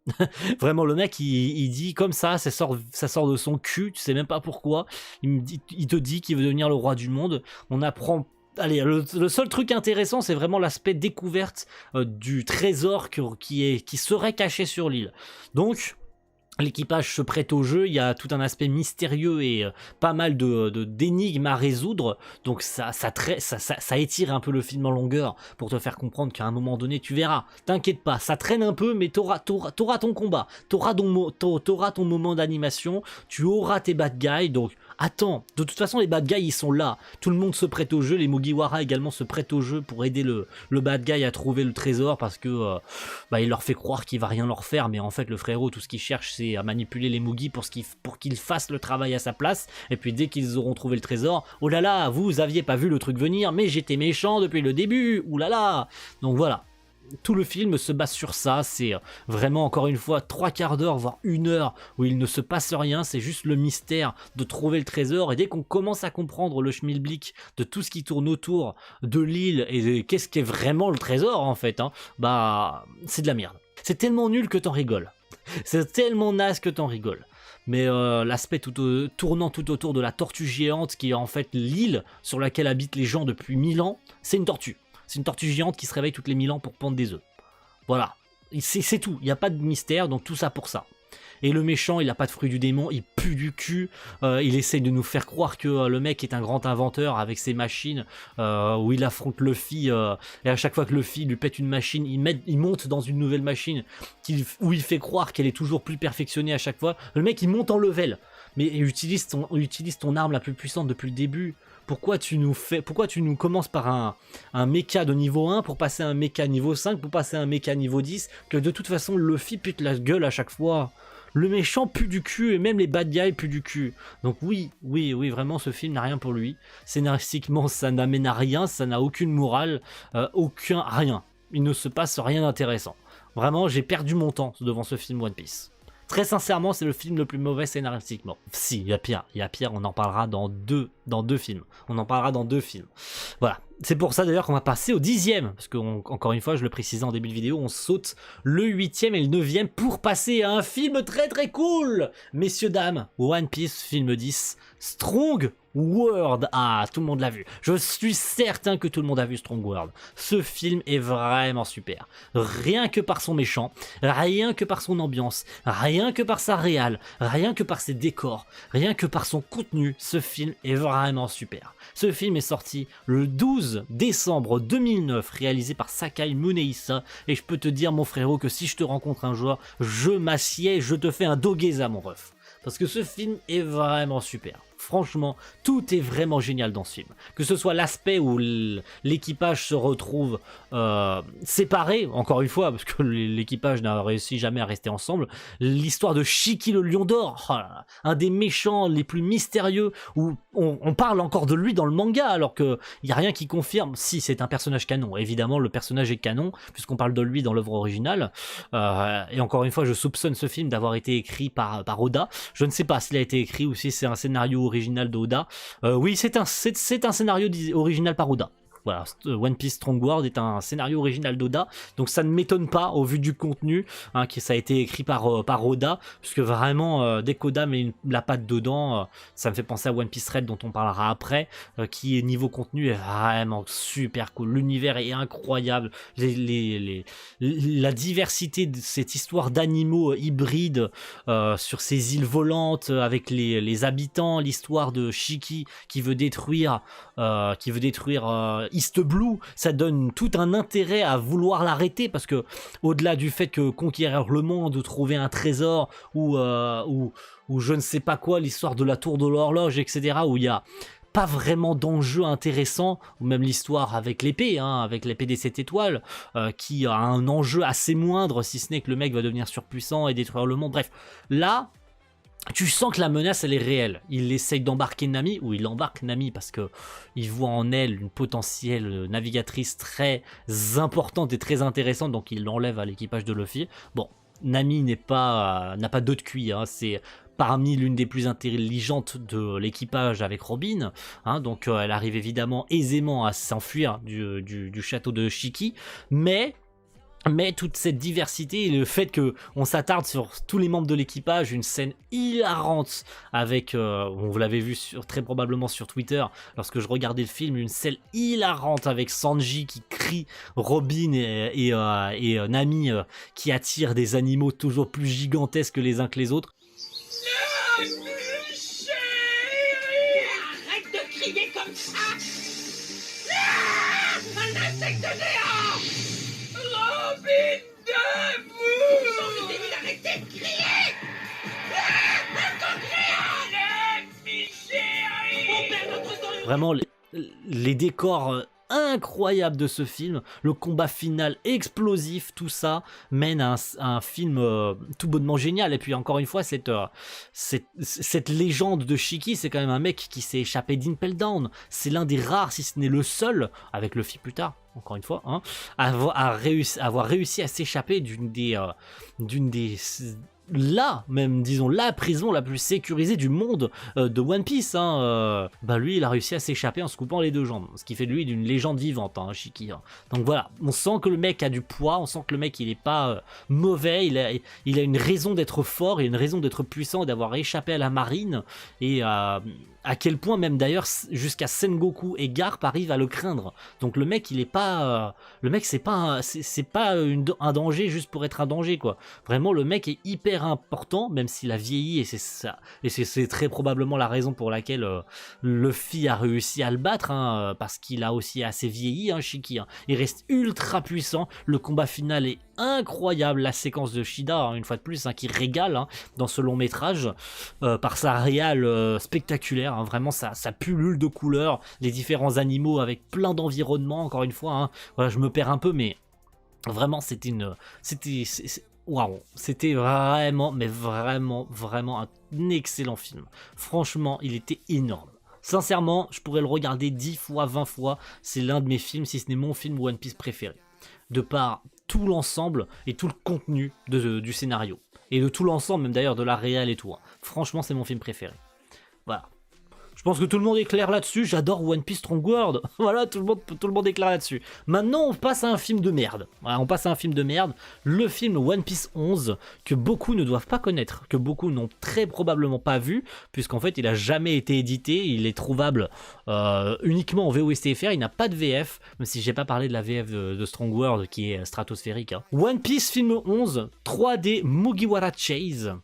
Vraiment, le mec, il dit comme ça sort de son cul, tu sais même pas pourquoi. Il te dit qu'il veut devenir le roi du monde. On apprend. Allez, le seul truc intéressant, c'est vraiment l'aspect découverte du trésor qui serait caché sur l'île. Donc, l'équipage se prête au jeu, il y a tout un aspect mystérieux et pas mal d'énigmes à résoudre, donc ça étire un peu le film en longueur pour te faire comprendre qu'à un moment donné, tu verras, t'inquiète pas, ça traîne un peu, mais t'auras ton combat, t'auras ton moment d'animation, tu auras tes bad guys, donc attends, de toute façon les bad guys ils sont là, tout le monde se prête au jeu, les Mugiwara également se prêtent au jeu pour aider le bad guy à trouver le trésor parce que il leur fait croire qu'il va rien leur faire, mais en fait le frérot tout ce qu'il cherche c'est à manipuler les Mugi pour qu'ils fassent le travail à sa place, et puis dès qu'ils auront trouvé le trésor, oh là là, vous aviez pas vu le truc venir, mais j'étais méchant depuis le début, ouh là là. Donc voilà. Tout le film se base sur ça, c'est vraiment encore une fois 3/4 d'heure voire 1 heure où il ne se passe rien, c'est juste le mystère de trouver le trésor, et dès qu'on commence à comprendre le schmilblick de tout ce qui tourne autour de l'île et qu'est-ce qu'est vraiment le trésor en fait, hein, c'est de la merde. C'est tellement nul que t'en rigoles. C'est tellement naze que t'en rigoles. Mais l'aspect tournant tout autour de la tortue géante qui est en fait l'île sur laquelle habitent les gens depuis 1000 ans, c'est une tortue. C'est une tortue géante qui se réveille toutes les 1000 ans pour pondre des œufs. Voilà, c'est tout, il n'y a pas de mystère, donc tout ça pour ça. Et le méchant, il a pas de fruit du démon, il pue du cul, il essaye de nous faire croire que le mec est un grand inventeur avec ses machines, où il affronte Luffy, et à chaque fois que Luffy lui pète une machine, il monte dans une nouvelle machine, où il fait croire qu'elle est toujours plus perfectionnée à chaque fois. Le mec, il monte en level, mais utilise ton arme la plus puissante depuis le début. Pourquoi tu nous commences par un mecha de niveau 1 pour passer à un mecha niveau 5, pour passer à un mecha niveau 10, que de toute façon Luffy pute la gueule à chaque fois. Le méchant pue du cul et même les bad guys puent du cul. Donc oui, vraiment ce film n'a rien pour lui. Scénaristiquement ça n'amène à rien, ça n'a aucune morale, rien. Il ne se passe rien d'intéressant. Vraiment j'ai perdu mon temps devant ce film One Piece. Très sincèrement, c'est le film le plus mauvais scénaristiquement. Si, il y a pire, on en parlera dans deux films. On en parlera dans 2 films. Voilà. C'est pour ça d'ailleurs qu'on va passer au 10e, parce que encore une fois, je le précisais en début de vidéo, on saute le 8e et le 9e pour passer à un film très très cool. Messieurs, dames, One Piece, film 10, Strong World. Ah, tout le monde l'a vu. Je suis certain que tout le monde a vu Strong World. Ce film est vraiment super. Rien que par son méchant, rien que par son ambiance, rien que par sa réal, rien que par ses décors, rien que par son contenu, ce film est vraiment super. Ce film est sorti le 12 décembre 2009, réalisé par Sakai Munehisa, et je peux te dire mon frérot que si je te rencontre un jour, je m'assieds, je te fais un dogeza mon ref. Parce que ce film est vraiment super. Franchement, tout est vraiment génial dans ce film. Que ce soit l'aspect où l'équipage se retrouve séparé, encore une fois, parce que l'équipage n'a réussi jamais à rester ensemble. L'histoire de Shiki le Lion d'Or, oh là là, un des méchants les plus mystérieux, où on parle encore de lui dans le manga, alors qu'il n'y a rien qui confirme. Si, c'est un personnage canon. Évidemment, le personnage est canon, puisqu'on parle de lui dans l'œuvre originale. Et encore une fois, je soupçonne ce film d'avoir été écrit par Oda. Je ne sais pas s'il a été écrit ou si c'est un scénario original d'Oda. Oui, c'est un scénario original par Oda. Voilà, One Piece Strong World est un scénario original d'Oda, donc ça ne m'étonne pas au vu du contenu, hein, que ça a été écrit par Oda, puisque vraiment, dès qu'Oda met la patte dedans, ça me fait penser à One Piece Red, dont on parlera après, qui niveau contenu est vraiment super cool. L'univers est incroyable, la diversité de cette histoire d'animaux hybrides sur ces îles volantes avec les habitants, l'histoire de Shiki qui veut détruire East Blue, ça donne tout un intérêt à vouloir l'arrêter, parce que au-delà du fait que conquérir le monde ou trouver un trésor ou je ne sais pas quoi, l'histoire de la tour de l'horloge, etc., où il y a pas vraiment d'enjeu intéressant, ou même l'histoire avec l'épée, hein, avec l'épée des 7 étoiles, qui a un enjeu assez moindre, si ce n'est que le mec va devenir surpuissant et détruire le monde. Bref, là, tu sens que la menace elle est réelle. Il essaye d'embarquer Nami, ou il embarque Nami parce que il voit en elle une potentielle navigatrice très importante et très intéressante, donc il l'enlève à l'équipage de Luffy. Bon, Nami n'a pas d'eau de cuit, hein. C'est parmi l'une des plus intelligentes de l'équipage avec Robin, hein, donc elle arrive évidemment aisément à s'enfuir du château de Shiki, mais toute cette diversité et le fait que on s'attarde sur tous les membres de l'équipage, une scène hilarante avec, vous l'avez vu très probablement sur Twitter, lorsque je regardais le film, une scène hilarante avec Sanji qui crie Robin et Nami qui attirent des animaux toujours plus gigantesques les uns que les autres. Arrête de crier comme ça. Un insecte géant. Robin debout. Arrêtez de crier. Vraiment, les décors incroyables de ce film, le combat final explosif, tout ça mène à un film tout bonnement génial. Et puis encore une fois, cette légende de Shiki, c'est quand même un mec qui s'est échappé d'Impel Down. C'est l'un des rares, si ce n'est le seul, avec Luffy plus tard, encore une fois, hein, avoir réussi à s'échapper d'une des la prison la plus sécurisée du monde de One Piece, hein, lui il a réussi à s'échapper en se coupant les deux jambes, ce qui fait de lui d'une légende vivante, hein, Shiki, hein. Donc voilà, on sent que le mec a du poids, on sent que le mec il est pas mauvais, il a une raison d'être fort, et une raison d'être puissant et d'avoir échappé à la marine, et à quel point même d'ailleurs jusqu'à Sengoku et Garp arrivent à le craindre. Donc le mec il est pas le mec c'est pas un danger juste pour être un danger, quoi. Vraiment le mec est hyper important, même s'il a vieilli, et c'est ça, et c'est très probablement la raison pour laquelle Luffy a réussi à le battre, hein, parce qu'il a aussi assez vieilli, hein, Shiki, hein. Il reste ultra puissant, le combat final est incroyable, la séquence de Shida, hein, une fois de plus, hein, qui régale, hein, dans ce long métrage par sa réal spectaculaire, hein, vraiment ça pullule de couleurs, les différents animaux avec plein d'environnements, encore une fois, hein. Voilà, je me perds un peu, mais vraiment waouh, c'était vraiment, mais vraiment un excellent film. Franchement, il était énorme. Sincèrement, je pourrais le regarder 10 fois, 20 fois, c'est l'un de mes films, si ce n'est mon film One Piece préféré, de par tout l'ensemble et tout le contenu du scénario, et de tout l'ensemble même d'ailleurs de la réal et tout, hein. Franchement, c'est mon film préféré. Voilà. Je pense que tout le monde est clair là-dessus, j'adore One Piece Strong World. Voilà, tout le monde est clair là-dessus. Maintenant, on passe à un film de merde. Voilà, on passe à un film de merde, le film One Piece 11, que beaucoup ne doivent pas connaître, que beaucoup n'ont très probablement pas vu, puisqu'en fait, il a jamais été édité, il est trouvable uniquement en VOSTFR, il n'a pas de VF, même si j'ai pas parlé de la VF de Strong World, qui est stratosphérique, hein. One Piece film 11, 3D Mugiwara Chase.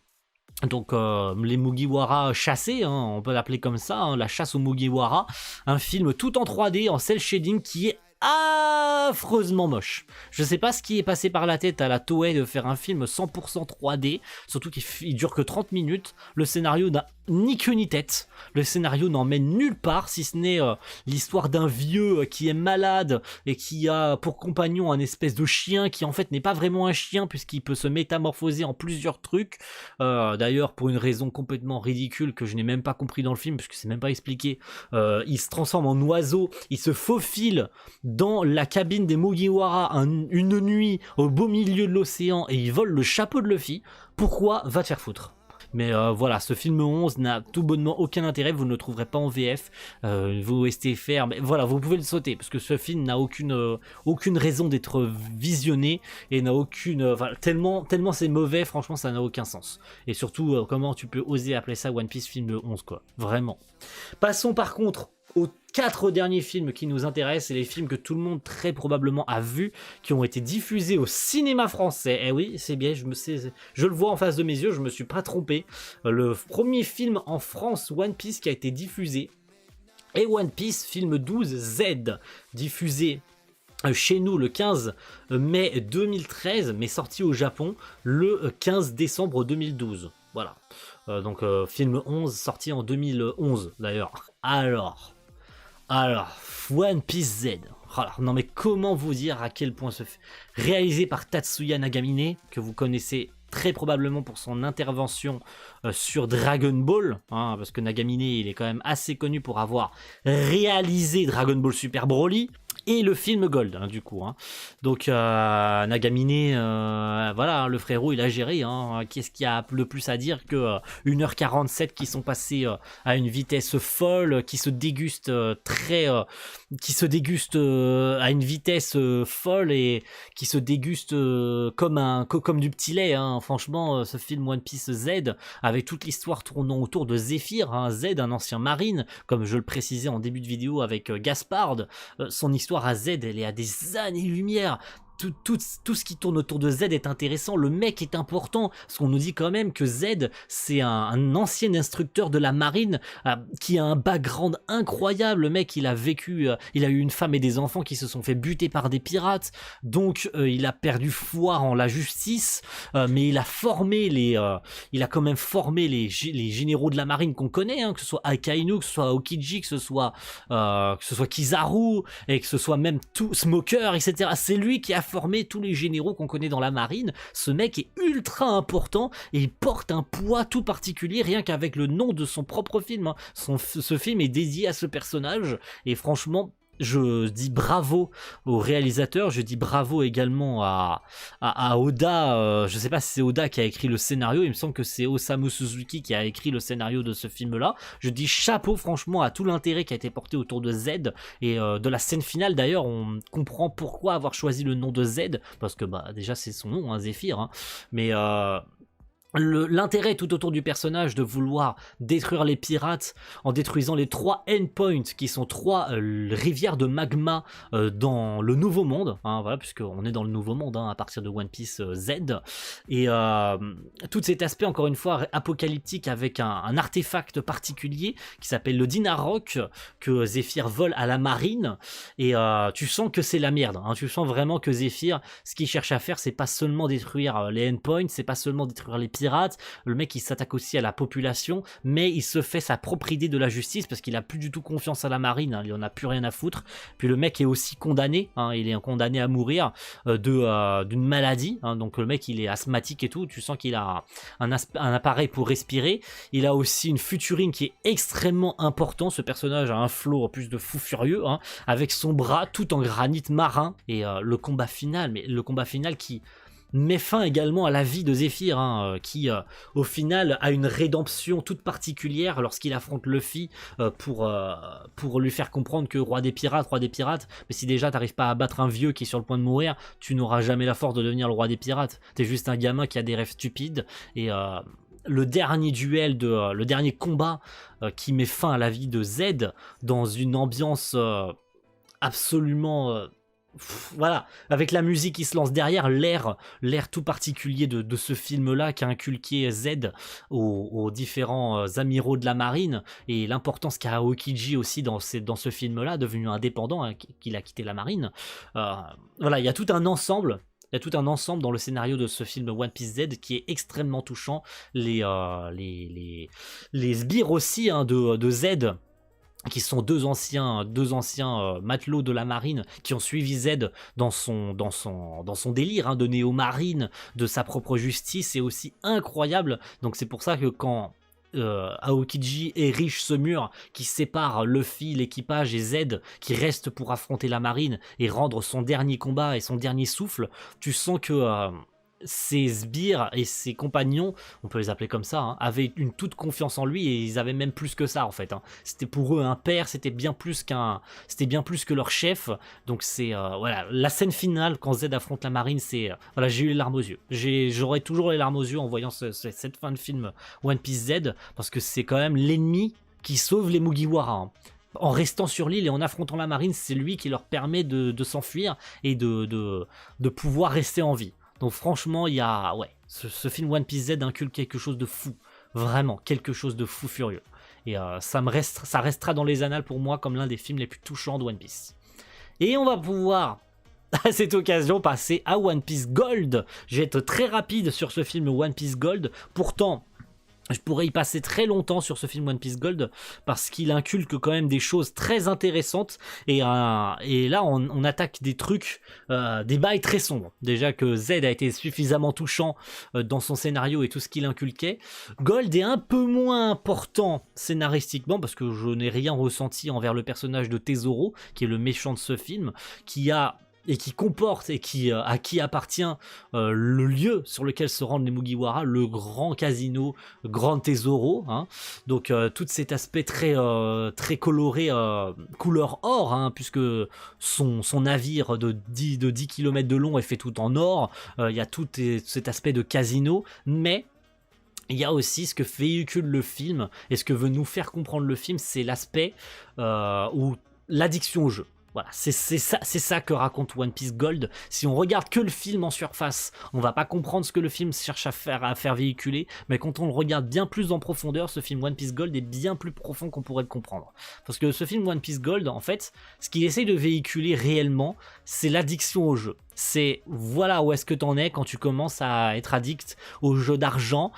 Donc les Mugiwara chassés, hein, on peut l'appeler comme ça, hein, la chasse aux Mugiwara, un film tout en 3D, en cel shading, qui est affreusement moche. Je sais pas ce qui est passé par la tête à la Toei de faire un film 100% 3D, surtout qu'il dure que 30 minutes, le scénario n'a ni queue ni tête, le scénario n'emmène nulle part, si ce n'est l'histoire d'un vieux qui est malade et qui a pour compagnon un espèce de chien qui en fait n'est pas vraiment un chien puisqu'il peut se métamorphoser en plusieurs trucs, d'ailleurs pour une raison complètement ridicule que je n'ai même pas compris dans le film puisque c'est même pas expliqué, il se transforme en oiseau, il se faufile dans la cabine des Mugiwara une nuit au beau milieu de l'océan et il vole le chapeau de Luffy. Pourquoi? Va te faire foutre. Mais voilà, ce film 11 n'a tout bonnement aucun intérêt, vous ne le trouverez pas en VF, vous STFR, mais voilà, vous pouvez le sauter, parce que ce film n'a aucune raison d'être visionné, et n'a aucune... tellement c'est mauvais, franchement, ça n'a aucun sens. Et surtout, comment tu peux oser appeler ça One Piece film 11, quoi, vraiment. Passons par contre aux 4 derniers films qui nous intéressent, et les films que tout le monde très probablement a vus, qui ont été diffusés au cinéma français. Eh oui, c'est bien, je le vois en face de mes yeux, je me suis pas trompé. Le premier film en France One Piece qui a été diffusé est One Piece film 12 Z, diffusé chez nous le 15 mai 2013, mais sorti au Japon le 15 décembre 2012. Voilà. Donc film 11 sorti en 2011 d'ailleurs. Alors, One Piece Z. Voilà. Non mais comment vous dire à quel point réalisé par Tatsuya Nagamine, que vous connaissez très probablement pour son intervention sur Dragon Ball, hein, parce que Nagamine il est quand même assez connu pour avoir réalisé Dragon Ball Super Broly. Et le film Gold, hein, du coup. Hein. Donc, Nagamine, voilà, le frérot, il a géré. Hein. Qu'est-ce qu'il y a le plus à dire que 1h47 qui sont passés à une vitesse folle, qui se dégustent à une vitesse folle et qui se dégustent comme du petit lait. Hein. Franchement, ce film One Piece Z, avec toute l'histoire tournant autour de Zephyr, hein, Z, un ancien marine, comme je le précisais en début de vidéo avec Gaspard, son histoire à Z, elle est à des années-lumière. Tout ce qui tourne autour de Z est intéressant, le mec est important, parce qu'on nous dit quand même que Z, c'est un ancien instructeur de la marine qui a un background incroyable. Le mec, il a vécu, il a eu une femme et des enfants qui se sont fait buter par des pirates, donc il a perdu foi en la justice, mais il a quand même formé les généraux de la marine qu'on connaît, hein, que ce soit Akainu, que ce soit Aokiji, que ce soit Kizaru, et que ce soit même tout Smoker, etc. C'est lui qui a formé tous les généraux qu'on connaît dans la marine. Ce mec est ultra important et il porte un poids tout particulier rien qu'avec le nom de son propre film. Hein. Ce film est dédié à ce personnage et franchement, je dis bravo au réalisateur, je dis bravo également à Oda, je sais pas si c'est Oda qui a écrit le scénario, il me semble que c'est Osamu Suzuki qui a écrit le scénario de ce film-là. Je dis chapeau franchement à tout l'intérêt qui a été porté autour de Z et de la scène finale. D'ailleurs, on comprend pourquoi avoir choisi le nom de Z, parce que bah déjà c'est son nom, hein, Zephyr, hein, mais l'intérêt tout autour du personnage de vouloir détruire les pirates en détruisant les 3 endpoints qui sont 3 rivières de magma dans le nouveau monde, hein, voilà, puisqu'on est dans le nouveau monde hein, à partir de One Piece Z, et tout cet aspect encore une fois apocalyptique avec un artefact particulier qui s'appelle le Dinarok que Zephyr vole à la marine, et tu sens que c'est la merde, hein, tu sens vraiment que Zephyr, ce qu'il cherche à faire, c'est pas seulement détruire les endpoints, c'est pas seulement détruire les pirates, le mec il s'attaque aussi à la population, mais il se fait sa propre idée de la justice parce qu'il a plus du tout confiance à la marine, hein, il en a plus rien à foutre. Puis le mec est aussi condamné, hein, il est condamné à mourir d'une maladie, hein, donc le mec il est asthmatique et tout, tu sens qu'il a un appareil pour respirer. Il a aussi une futurine qui est extrêmement important, ce personnage a un flow en plus de fou furieux, hein, avec son bras tout en granit marin, et le combat final qui met fin également à la vie de Zephyr, hein, qui au final a une rédemption toute particulière lorsqu'il affronte Luffy pour lui faire comprendre que roi des pirates, mais si déjà t'arrives pas à battre un vieux qui est sur le point de mourir, tu n'auras jamais la force de devenir le roi des pirates, t'es juste un gamin qui a des rêves stupides. Et le dernier duel, le dernier combat qui met fin à la vie de Z dans une ambiance absolument... voilà, avec la musique qui se lance derrière, l'air tout particulier de ce film-là qui a inculqué Z aux différents amiraux de la marine, et l'importance qu'a Aokiji aussi dans ce film-là, devenu indépendant, hein, qu'il a quitté la marine. Voilà, il y a tout un ensemble. Il y a tout un ensemble dans le scénario de ce film One Piece Z qui est extrêmement touchant. Les sbires aussi hein, de Z, qui sont deux anciens matelots de la marine qui ont suivi Z dans son délire hein, de néo-marine, de sa propre justice, c'est aussi incroyable. Donc c'est pour ça que quand Aokiji érige ce mur qui sépare Luffy, l'équipage et Z qui reste pour affronter la marine et rendre son dernier combat et son dernier souffle, tu sens que ses sbires et ses compagnons, on peut les appeler comme ça, hein, avaient une toute confiance en lui, et ils avaient même plus que ça en fait. Hein. C'était pour eux un père, c'était bien plus que leur chef. Donc c'est voilà, la scène finale quand Z affronte la marine, c'est voilà, j'ai eu les larmes aux yeux. J'aurai toujours les larmes aux yeux en voyant cette fin de film One Piece Z, parce que c'est quand même l'ennemi qui sauve les Mugiwara. Hein. En restant sur l'île et en affrontant la marine, c'est lui qui leur permet de s'enfuir et de pouvoir rester en vie. Donc franchement, il y a ce film One Piece Z inculque quelque chose de fou, vraiment quelque chose de fou furieux. Et ça restera dans les annales pour moi comme l'un des films les plus touchants de One Piece. Et on va pouvoir à cette occasion passer à One Piece Gold. Je vais être très rapide sur ce film One Piece Gold. Pourtant, Je pourrais y passer très longtemps sur ce film One Piece Gold parce qu'il inculque quand même des choses très intéressantes et là on attaque des trucs, des bails très sombres. Déjà que Z a été suffisamment touchant dans son scénario et tout ce qu'il inculquait. Gold est un peu moins important scénaristiquement parce que je n'ai rien ressenti envers le personnage de Tesoro qui est le méchant de ce film, qui comporte et à qui appartient le lieu sur lequel se rendent les Mugiwara, le grand casino, Grand Tesoro, hein. Donc tout cet aspect très coloré, couleur or, hein, puisque son navire de 10 km de long est fait tout en or. Il y a tout cet aspect de casino, mais il y a aussi ce que véhicule le film, et ce que veut nous faire comprendre le film, c'est l'aspect où l'addiction au jeu. Voilà, c'est ça que raconte One Piece Gold. Si on regarde que le film en surface, on va pas comprendre ce que le film cherche à faire véhiculer, mais quand on le regarde bien plus en profondeur, ce film One Piece Gold est bien plus profond qu'on pourrait le comprendre. Parce que ce film One Piece Gold, en fait, ce qu'il essaye de véhiculer réellement, c'est l'addiction au jeu. C'est voilà où est-ce que t'en es quand tu commences à être addict au jeu d'argent.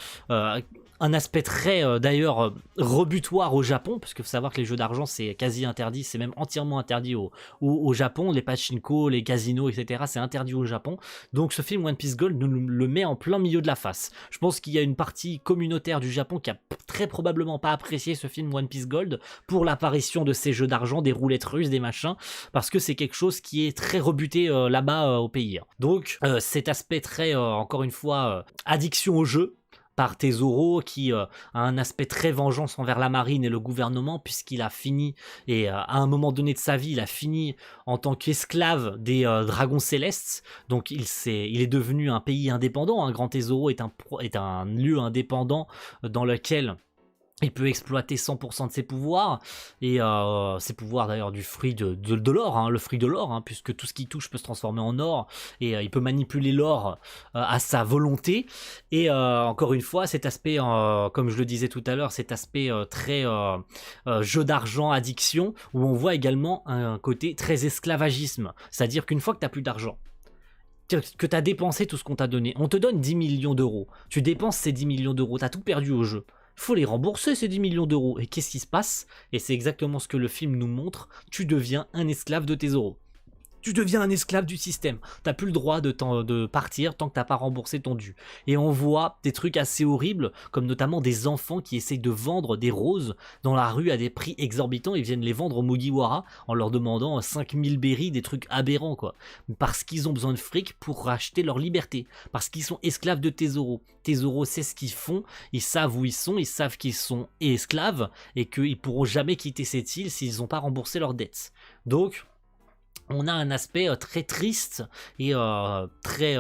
Un aspect très d'ailleurs rebutoire au Japon, parce qu'il faut savoir que les jeux d'argent c'est quasi interdit, c'est même entièrement interdit au Japon, les pachinko, les casinos, etc. c'est interdit au Japon. Donc ce film One Piece Gold nous le met en plein milieu de la face. Je pense qu'il y a une partie communautaire du Japon qui a très probablement pas apprécié ce film One Piece Gold pour l'apparition de ces jeux d'argent, des roulettes russes, des machins, parce que c'est quelque chose qui est très rebuté là-bas au pays. Donc cet aspect très, encore une fois, addiction au jeu, par Tesoro qui a un aspect très vengeance envers la marine et le gouvernement puisqu'il a fini, et à un moment donné de sa vie, il a fini en tant qu'esclave des dragons célestes, donc il est devenu un pays indépendant, hein. Grand Tesoro est un lieu indépendant dans lequel il peut exploiter 100% de ses pouvoirs, et ses pouvoirs d'ailleurs du fruit de l'or, hein, le fruit de l'or, hein, puisque tout ce qu'il touche peut se transformer en or, et il peut manipuler l'or à sa volonté, et encore une fois cet aspect, comme je le disais tout à l'heure, cet aspect très jeu d'argent, addiction, où on voit également un côté très esclavagisme, c'est-à-dire qu'une fois que tu n'as plus d'argent, que tu as dépensé tout ce qu'on t'a donné, on te donne 10 millions d'euros, tu dépenses ces 10 millions d'euros, tu as tout perdu au jeu. Faut les rembourser ces 10 millions d'euros. Et qu'est-ce qui se passe? Et c'est exactement ce que le film nous montre. Tu deviens un esclave de tes euros. Tu deviens un esclave du système. T'as plus le droit de partir tant que t'as pas remboursé ton dû. Et on voit des trucs assez horribles, comme notamment des enfants qui essayent de vendre des roses dans la rue à des prix exorbitants. Ils viennent les vendre aux Mugiwara en leur demandant 5000 berries, des trucs aberrants quoi. Parce qu'ils ont besoin de fric pour racheter leur liberté. Parce qu'ils sont esclaves de Tesoro. Tesoro sait ce qu'ils font, ils savent où ils sont, ils savent qu'ils sont esclaves et qu'ils pourront jamais quitter cette île s'ils n'ont pas remboursé leurs dettes. Donc on a un aspect très triste et très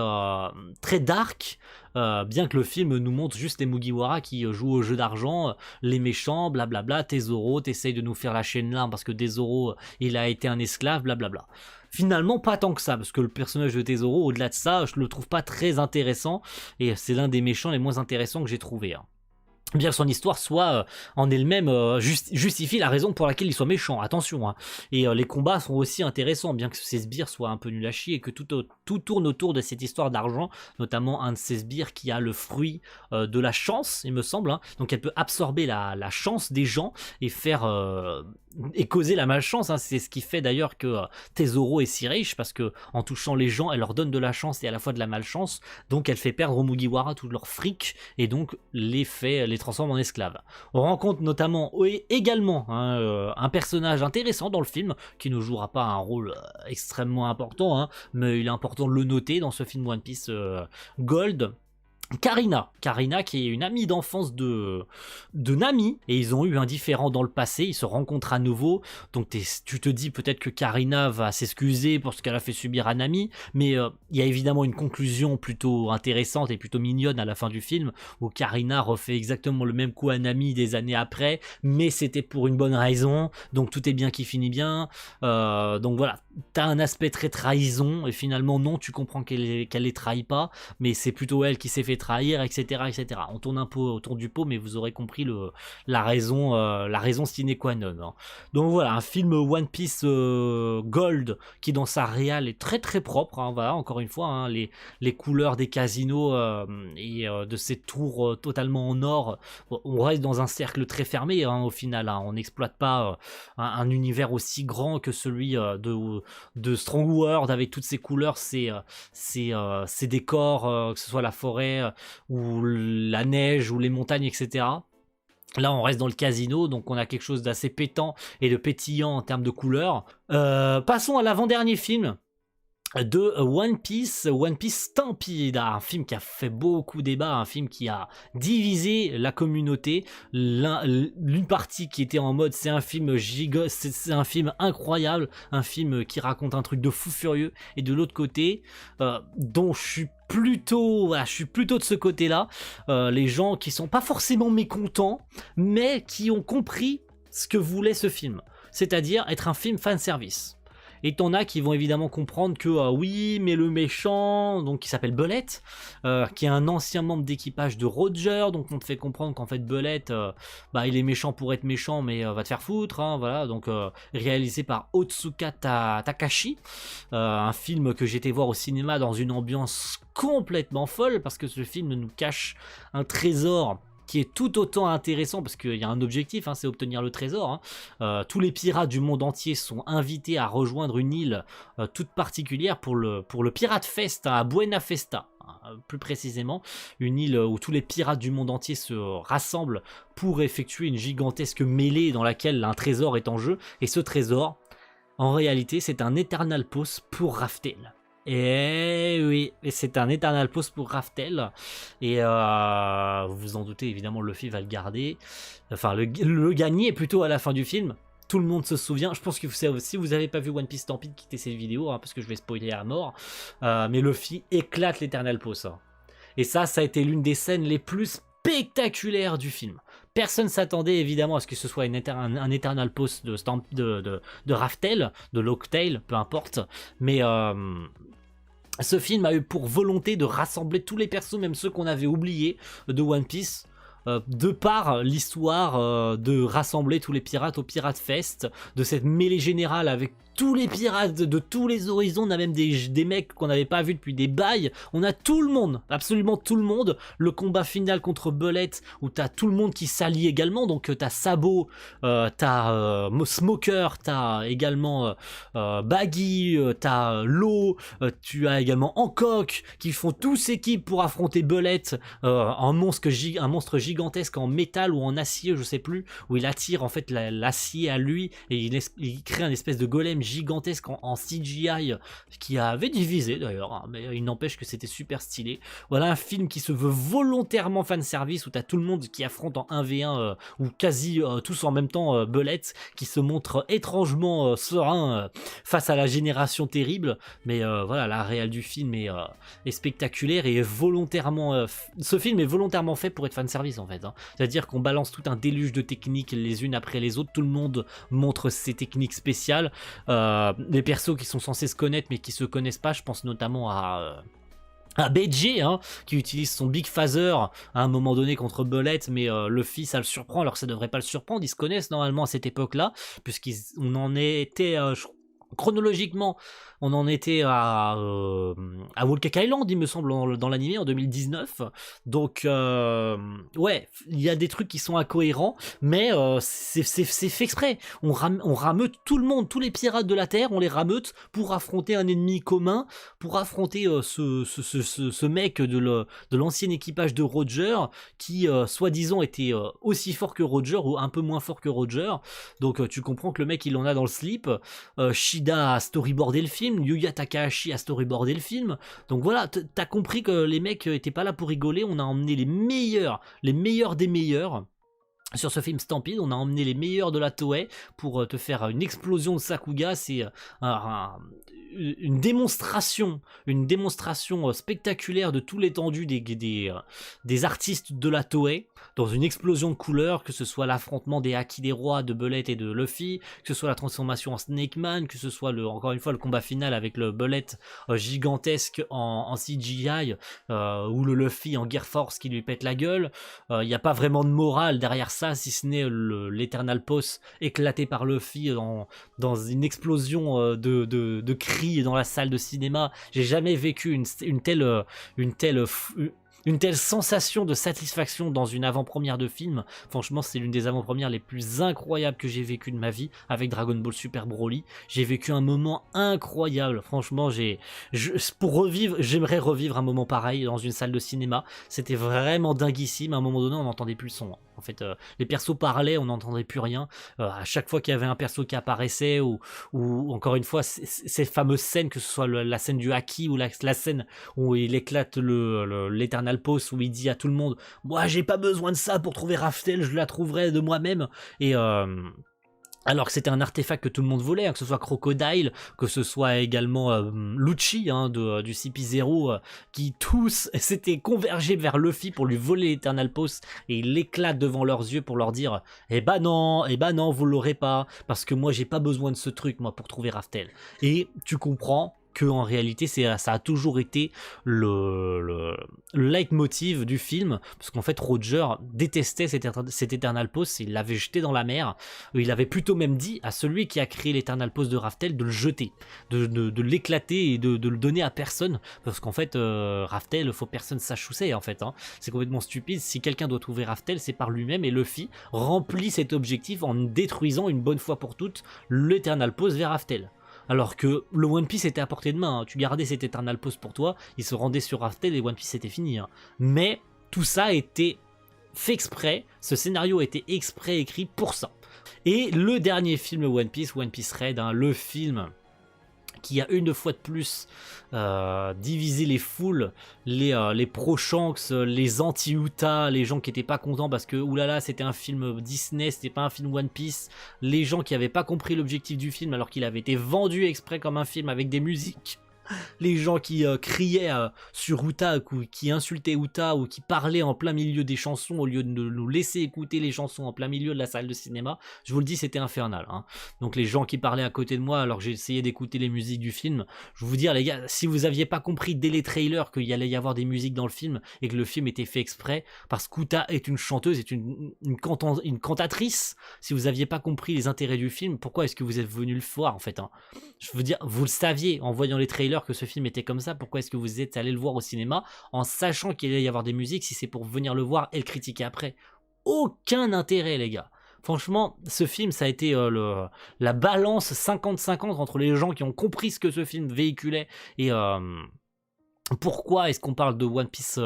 dark, bien que le film nous montre juste les Mugiwara qui jouent au jeu d'argent, les méchants, blablabla, Tesoro, t'essayes de nous faire lâcher une larme parce que Tesoro, il a été un esclave, blablabla. Finalement, pas tant que ça, parce que le personnage de Tesoro, au-delà de ça, je le trouve pas très intéressant, et c'est l'un des méchants les moins intéressants que j'ai trouvé, hein. Bien que son histoire soit en elle-même justifie la raison pour laquelle il soit méchant, attention, hein. Et les combats sont aussi intéressants, bien que ces sbires soient un peu nuls à chier et que tout tourne autour de cette histoire d'argent, notamment un de ces sbires qui a le fruit de la chance, il me semble, hein. Donc elle peut absorber la chance des gens et faire et causer la malchance, hein. C'est ce qui fait d'ailleurs que Tesoro est si riche, parce que en touchant les gens, elle leur donne de la chance et à la fois de la malchance, donc elle fait perdre aux Mugiwara tout leur fric et donc les transforme en esclaves. On rencontre notamment également un personnage intéressant dans le film, qui ne jouera pas un rôle extrêmement important, hein, mais il est important de le noter dans ce film One Piece Gold. Karina qui est une amie d'enfance de Nami, et ils ont eu un différend dans le passé, ils se rencontrent à nouveau, donc tu te dis peut-être que Karina va s'excuser pour ce qu'elle a fait subir à Nami, mais il y a évidemment une conclusion plutôt intéressante et plutôt mignonne à la fin du film, où Karina refait exactement le même coup à Nami des années après, mais c'était pour une bonne raison, donc tout est bien qui finit bien, donc voilà, t'as un aspect très trahison, et finalement non, tu comprends qu'elle les trahit pas, mais c'est plutôt elle qui s'est fait trahir, etc., etc. On tourne un peu autour du pot, mais vous aurez compris la raison sine qua non, hein. Donc voilà, un film One Piece Gold, qui dans sa réal est très très propre, hein, voilà, encore une fois, hein, les couleurs des casinos et de ces tours totalement en or. Bon, on reste dans un cercle très fermé, hein, au final, hein. On n'exploite pas un univers aussi grand que celui de Strong World, avec toutes ces couleurs, ces décors, que ce soit la forêt ou la neige ou les montagnes, etc. Là, on reste dans le casino, donc on a quelque chose d'assez pétant et de pétillant en termes de couleurs. Passons à l'avant-dernier film de One Piece Stampede, un film qui a fait beaucoup débat, un film qui a divisé la communauté. L'une partie qui était en mode c'est un film c'est un film incroyable, un film qui raconte un truc de fou furieux, et de l'autre côté, dont je suis plutôt de ce côté-là, les gens qui sont pas forcément mécontents, mais qui ont compris ce que voulait ce film, c'est-à-dire être un film fanservice. Et t'en as qui vont évidemment comprendre que oui, mais le méchant, donc qui s'appelle Belette, qui est un ancien membre d'équipage de Roger, donc on te fait comprendre qu'en fait Belette, il est méchant pour être méchant, mais va te faire foutre, hein, voilà. Donc réalisé par Otsuka Takashi, un film que j'ai été voir au cinéma dans une ambiance complètement folle, parce que ce film nous cache un trésor qui est tout autant intéressant, parce qu'il y a un objectif, hein, c'est obtenir le trésor, hein. Tous les pirates du monde entier sont invités à rejoindre une île toute particulière pour le Pirate Fest, hein, à Buena Festa, hein, plus précisément, une île où tous les pirates du monde entier se rassemblent pour effectuer une gigantesque mêlée dans laquelle un trésor est en jeu, et ce trésor, en réalité, c'est un Eternal Pause pour Raftel. Et oui, et c'est un Eternal Pause pour Raftel, et vous vous en doutez, évidemment Luffy va le garder, enfin le gagner plutôt à la fin du film. Tout le monde se souvient, je pense que si vous n'avez pas vu One Piece Stampede, quittez cette vidéo, hein, parce que je vais spoiler à mort, mais Luffy éclate l'Eternal Pause, hein. Et ça a été l'une des scènes les plus spectaculaires du film. Personne s'attendait évidemment à ce que ce soit un Eternal Pause de Raftel, de Locktail, peu importe, mais ce film a eu pour volonté de rassembler tous les persos, même ceux qu'on avait oubliés de One Piece, de par l'histoire de rassembler tous les pirates au Pirate Fest, de cette mêlée générale avec tous les pirates de tous les horizons. On a même des mecs qu'on n'avait pas vus depuis des bails. On a tout le monde, absolument tout le monde. Le combat final contre Belette, où t'as tout le monde qui s'allie également. Donc t'as Sabo, t'as Smoker, t'as également Baggy, t'as Law, tu as également Hancock, qui font tous équipe pour affronter Belette, un monstre gigantesque en métal ou en acier, je sais plus, où il attire en fait l'acier à lui, et il crée un espèce de golem gigantesque en CGI qui avait divisé d'ailleurs, hein, mais il n'empêche que c'était super stylé. Voilà un film qui se veut volontairement fanservice, où t'as tout le monde qui affronte en 1v1 ou quasi tous en même temps Belette, qui se montre étrangement serein face à la génération terrible, mais voilà, la réal du film est spectaculaire, et volontairement ce film est volontairement fait pour être fanservice en fait, hein. C'est-à-dire qu'on balance tout un déluge de techniques les unes après les autres, tout le monde montre ses techniques spéciales, les persos qui sont censés se connaître mais qui se connaissent pas, je pense notamment à BG, hein, qui utilise son Big Phaser à un moment donné contre Belette, mais Luffy ça le surprend alors que ça devrait pas le surprendre. Ils se connaissent normalement à cette époque-là, puisqu'on en était chronologiquement, on en était à Whole Cake Island, il me semble, dans l'animé en 2019. Donc ouais, il y a des trucs qui sont incohérents, mais c'est fait exprès. On rameute tout le monde, tous les pirates de la Terre, on les rameute pour affronter un ennemi commun, pour affronter ce mec de l'ancien équipage de Roger, qui soi-disant était aussi fort que Roger ou un peu moins fort que Roger. Donc tu comprends que le mec il en a dans le slip. Shida a storyboardé le film, Yuya Takahashi a storyboardé le film. Donc voilà, t'as compris que les mecs étaient pas là pour rigoler. On a emmené les meilleurs des meilleurs. Sur ce film Stampede, on a emmené les meilleurs de la Toei pour te faire une explosion de Sakuga. C'est une démonstration spectaculaire de tout l'étendue des artistes de la Toei, dans une explosion de couleurs, que ce soit l'affrontement des Haki des rois de Bullet et de Luffy, que ce soit la transformation en Snake Man, que ce soit encore une fois le combat final avec le Bullet gigantesque en CGI, ou le Luffy en Gear Force qui lui pète la gueule. Il n'y a pas vraiment de morale derrière ça, si ce n'est l'Eternal Pause éclaté par Luffy dans une explosion de cris dans la salle de cinéma. J'ai jamais vécu une telle sensation de satisfaction dans une avant-première de film. Franchement, c'est l'une des avant-premières les plus incroyables que j'ai vécues de ma vie avec Dragon Ball Super Broly. J'ai vécu un moment incroyable. Franchement, j'aimerais revivre un moment pareil dans une salle de cinéma. C'était vraiment dinguissime. À un moment donné, on n'entendait plus le son. En fait, les persos parlaient, on n'entendait plus rien. À chaque fois qu'il y avait un perso qui apparaissait, ou encore une fois, ces fameuses scènes, que ce soit la scène du Haki ou la scène où il éclate l'Eternal Pause, où il dit à tout le monde, moi j'ai pas besoin de ça pour trouver Raftel, je la trouverai de moi-même. Et alors que c'était un artefact que tout le monde volait, hein, que ce soit Crocodile, que ce soit également Lucci du CP0, qui tous s'étaient convergés vers Luffy pour lui voler l'Eternal Pause, et il l'éclate devant leurs yeux pour leur dire eh ben non, vous l'aurez pas, parce que moi j'ai pas besoin de ce truc moi pour trouver Raftel. Et tu comprends que en réalité ça a toujours été le leitmotiv du film, parce qu'en fait Roger détestait cet Eternal Pause, il l'avait jeté dans la mer, il avait plutôt même dit à celui qui a créé l'Eternal Pause de Raftel de le jeter, de l'éclater et de le donner à personne, parce qu'en fait Raftel, faut personne sache où c'est en fait, hein. C'est complètement stupide, si quelqu'un doit trouver Raftel, c'est par lui-même, et Luffy remplit cet objectif en détruisant une bonne fois pour toutes l'Eternal Pause vers Raftel. Alors que le One Piece était à portée de main, hein. Tu gardais cet Eternal Pause pour toi, il se rendait sur Raftel et One Piece était fini. Hein. Mais tout ça a été fait exprès, ce scénario a été exprès écrit pour ça. Et le dernier film One Piece Red, hein, le film qui a une fois de plus divisé les foules, les pro-Shanks, les anti-Uta, les gens qui étaient pas contents parce que oulala c'était un film Disney, c'était pas un film One Piece, les gens qui avaient pas compris l'objectif du film alors qu'il avait été vendu exprès comme un film avec des musiques, les gens qui criaient sur Uta, qui insultaient Uta ou qui parlaient en plein milieu des chansons au lieu de nous laisser écouter les chansons en plein milieu de la salle de cinéma, je vous le dis, c'était infernal, hein. Donc les gens qui parlaient à côté de moi alors que j'ai essayé d'écouter les musiques du film, je vais vous dire les gars, si vous aviez pas compris dès les trailers qu'il y allait y avoir des musiques dans le film et que le film était fait exprès parce qu'Uta est une chanteuse, est une cantatrice, si vous aviez pas compris les intérêts du film, pourquoi est-ce que vous êtes venu le voir en fait, hein. Je veux dire, vous le saviez en voyant les trailers que ce film était comme ça, pourquoi est-ce que vous êtes allé le voir au cinéma en sachant qu'il allait y avoir des musiques si c'est pour venir le voir et le critiquer après? Aucun intérêt les gars. Franchement, ce film, ça a été la balance 50-50 entre les gens qui ont compris ce que ce film véhiculait et pourquoi est-ce qu'on parle de One Piece,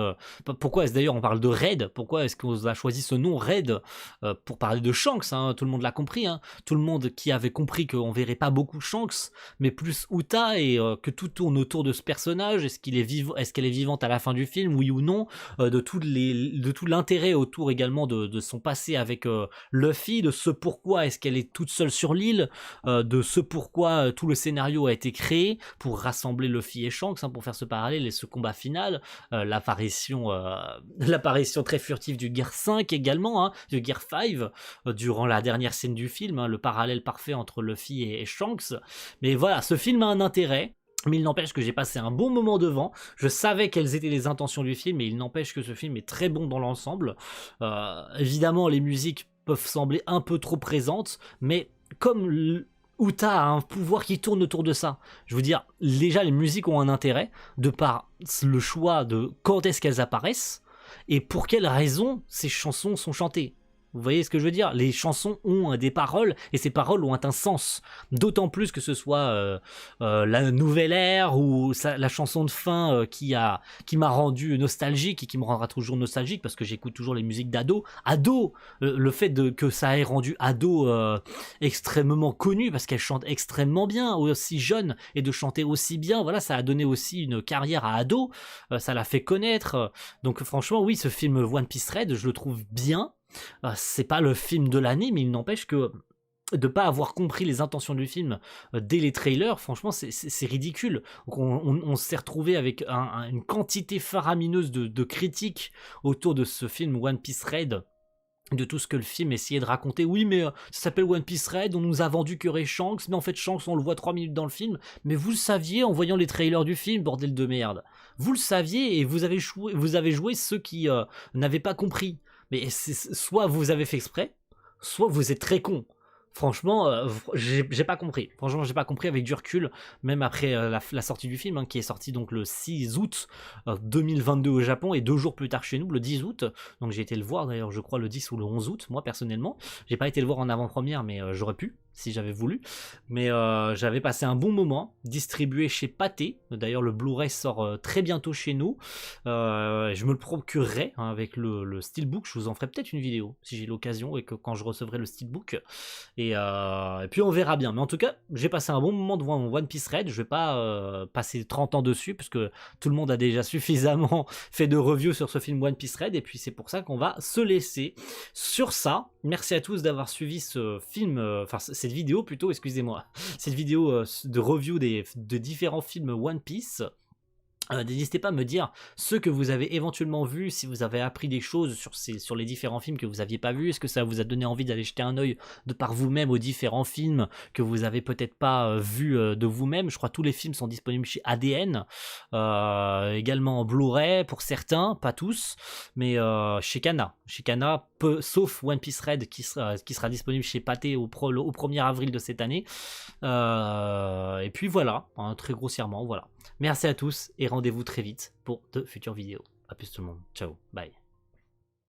pourquoi est-ce d'ailleurs on parle de Red, pourquoi est-ce qu'on a choisi ce nom Red pour parler de Shanks, hein, tout le monde l'a compris, hein, tout le monde qui avait compris qu'on verrait pas beaucoup Shanks mais plus Uta, et que tout tourne autour de ce personnage, est-ce qu'elle est vivante à la fin du film, oui ou non, de tout l'intérêt autour également de son passé avec Luffy, de ce pourquoi est-ce qu'elle est toute seule sur l'île, de ce pourquoi tout le scénario a été créé pour rassembler Luffy et Shanks, hein, pour faire ce parallèle et ce combat final, l'apparition très furtive du Gear 5 également, hein, du Gear 5 durant la dernière scène du film, hein, le parallèle parfait entre Luffy et Shanks. Mais voilà, ce film a un intérêt, mais il n'empêche que j'ai passé un bon moment devant. Je savais quelles étaient les intentions du film, mais il n'empêche que ce film est très bon dans l'ensemble. Évidemment, les musiques peuvent sembler un peu trop présentes, mais comme Uta a un pouvoir qui tourne autour de ça. Je veux dire, déjà les musiques ont un intérêt de par le choix de quand est-ce qu'elles apparaissent et pour quelles raisons ces chansons sont chantées. Vous voyez ce que je veux dire? Les chansons ont des paroles et ces paroles ont un sens. D'autant plus que ce soit la nouvelle ère ou la chanson de fin qui m'a rendu nostalgique et qui me rendra toujours nostalgique parce que j'écoute toujours les musiques d'Ado. Ado, le fait que ça ait rendu Ado extrêmement connu parce qu'elle chante extrêmement bien, aussi jeune, et de chanter aussi bien, voilà, ça a donné aussi une carrière à Ado, ça l'a fait connaître. Donc franchement, oui, ce film One Piece Red, je le trouve bien. C'est pas le film de l'année, mais il n'empêche que de pas avoir compris les intentions du film dès les trailers, franchement, c'est ridicule. Donc on s'est retrouvé avec une quantité faramineuse de critiques autour de ce film One Piece Red, de tout ce que le film essayait de raconter. Oui, mais ça s'appelle One Piece Red, on nous a vendu qu'il y aurait Shanks, mais en fait Shanks on le voit 3 minutes dans le film, mais vous le saviez en voyant les trailers du film, bordel de merde. Vous le saviez et vous avez joué ceux qui n'avaient pas compris. Mais soit vous avez fait exprès, soit vous êtes très con. Franchement, j'ai pas compris. Franchement, j'ai pas compris avec du recul, même après la sortie du film, hein, qui est sorti donc le 6 août 2022 au Japon et 2 jours plus tard chez nous, le 10 août. Donc j'ai été le voir d'ailleurs, je crois le 10 ou le 11 août, moi personnellement. J'ai pas été le voir en avant-première, mais j'aurais pu si j'avais voulu. Mais j'avais passé un bon moment, distribué chez Pathé. D'ailleurs, le Blu-ray sort très bientôt chez nous. Je me le procurerai hein, avec le Steelbook. Je vous en ferai peut-être une vidéo si j'ai l'occasion et que quand je recevrai le Steelbook. Et puis on verra bien. Mais en tout cas, j'ai passé un bon moment devant One Piece Red. Je vais pas passer 30 ans dessus parce que tout le monde a déjà suffisamment fait de reviews sur ce film One Piece Red. Et puis c'est pour ça qu'on va se laisser sur ça. Merci à tous d'avoir suivi ce film, enfin cette vidéo plutôt, excusez-moi. Cette vidéo de review de différents films One Piece. N'hésitez pas à me dire ce que vous avez éventuellement vu, si vous avez appris des choses sur les différents films que vous n'aviez pas vus, est-ce que ça vous a donné envie d'aller jeter un œil de par vous-même aux différents films que vous avez peut-être pas vus de vous-même. Je crois que tous les films sont disponibles chez ADN, également en Blu-ray pour certains, pas tous, mais chez Kana, sauf One Piece Red qui sera disponible chez Pathé au 1er avril de cette année. Et puis voilà, hein, très grossièrement, voilà. Merci à tous et rendez-vous très vite pour de futures vidéos. A plus tout le monde. Ciao, bye.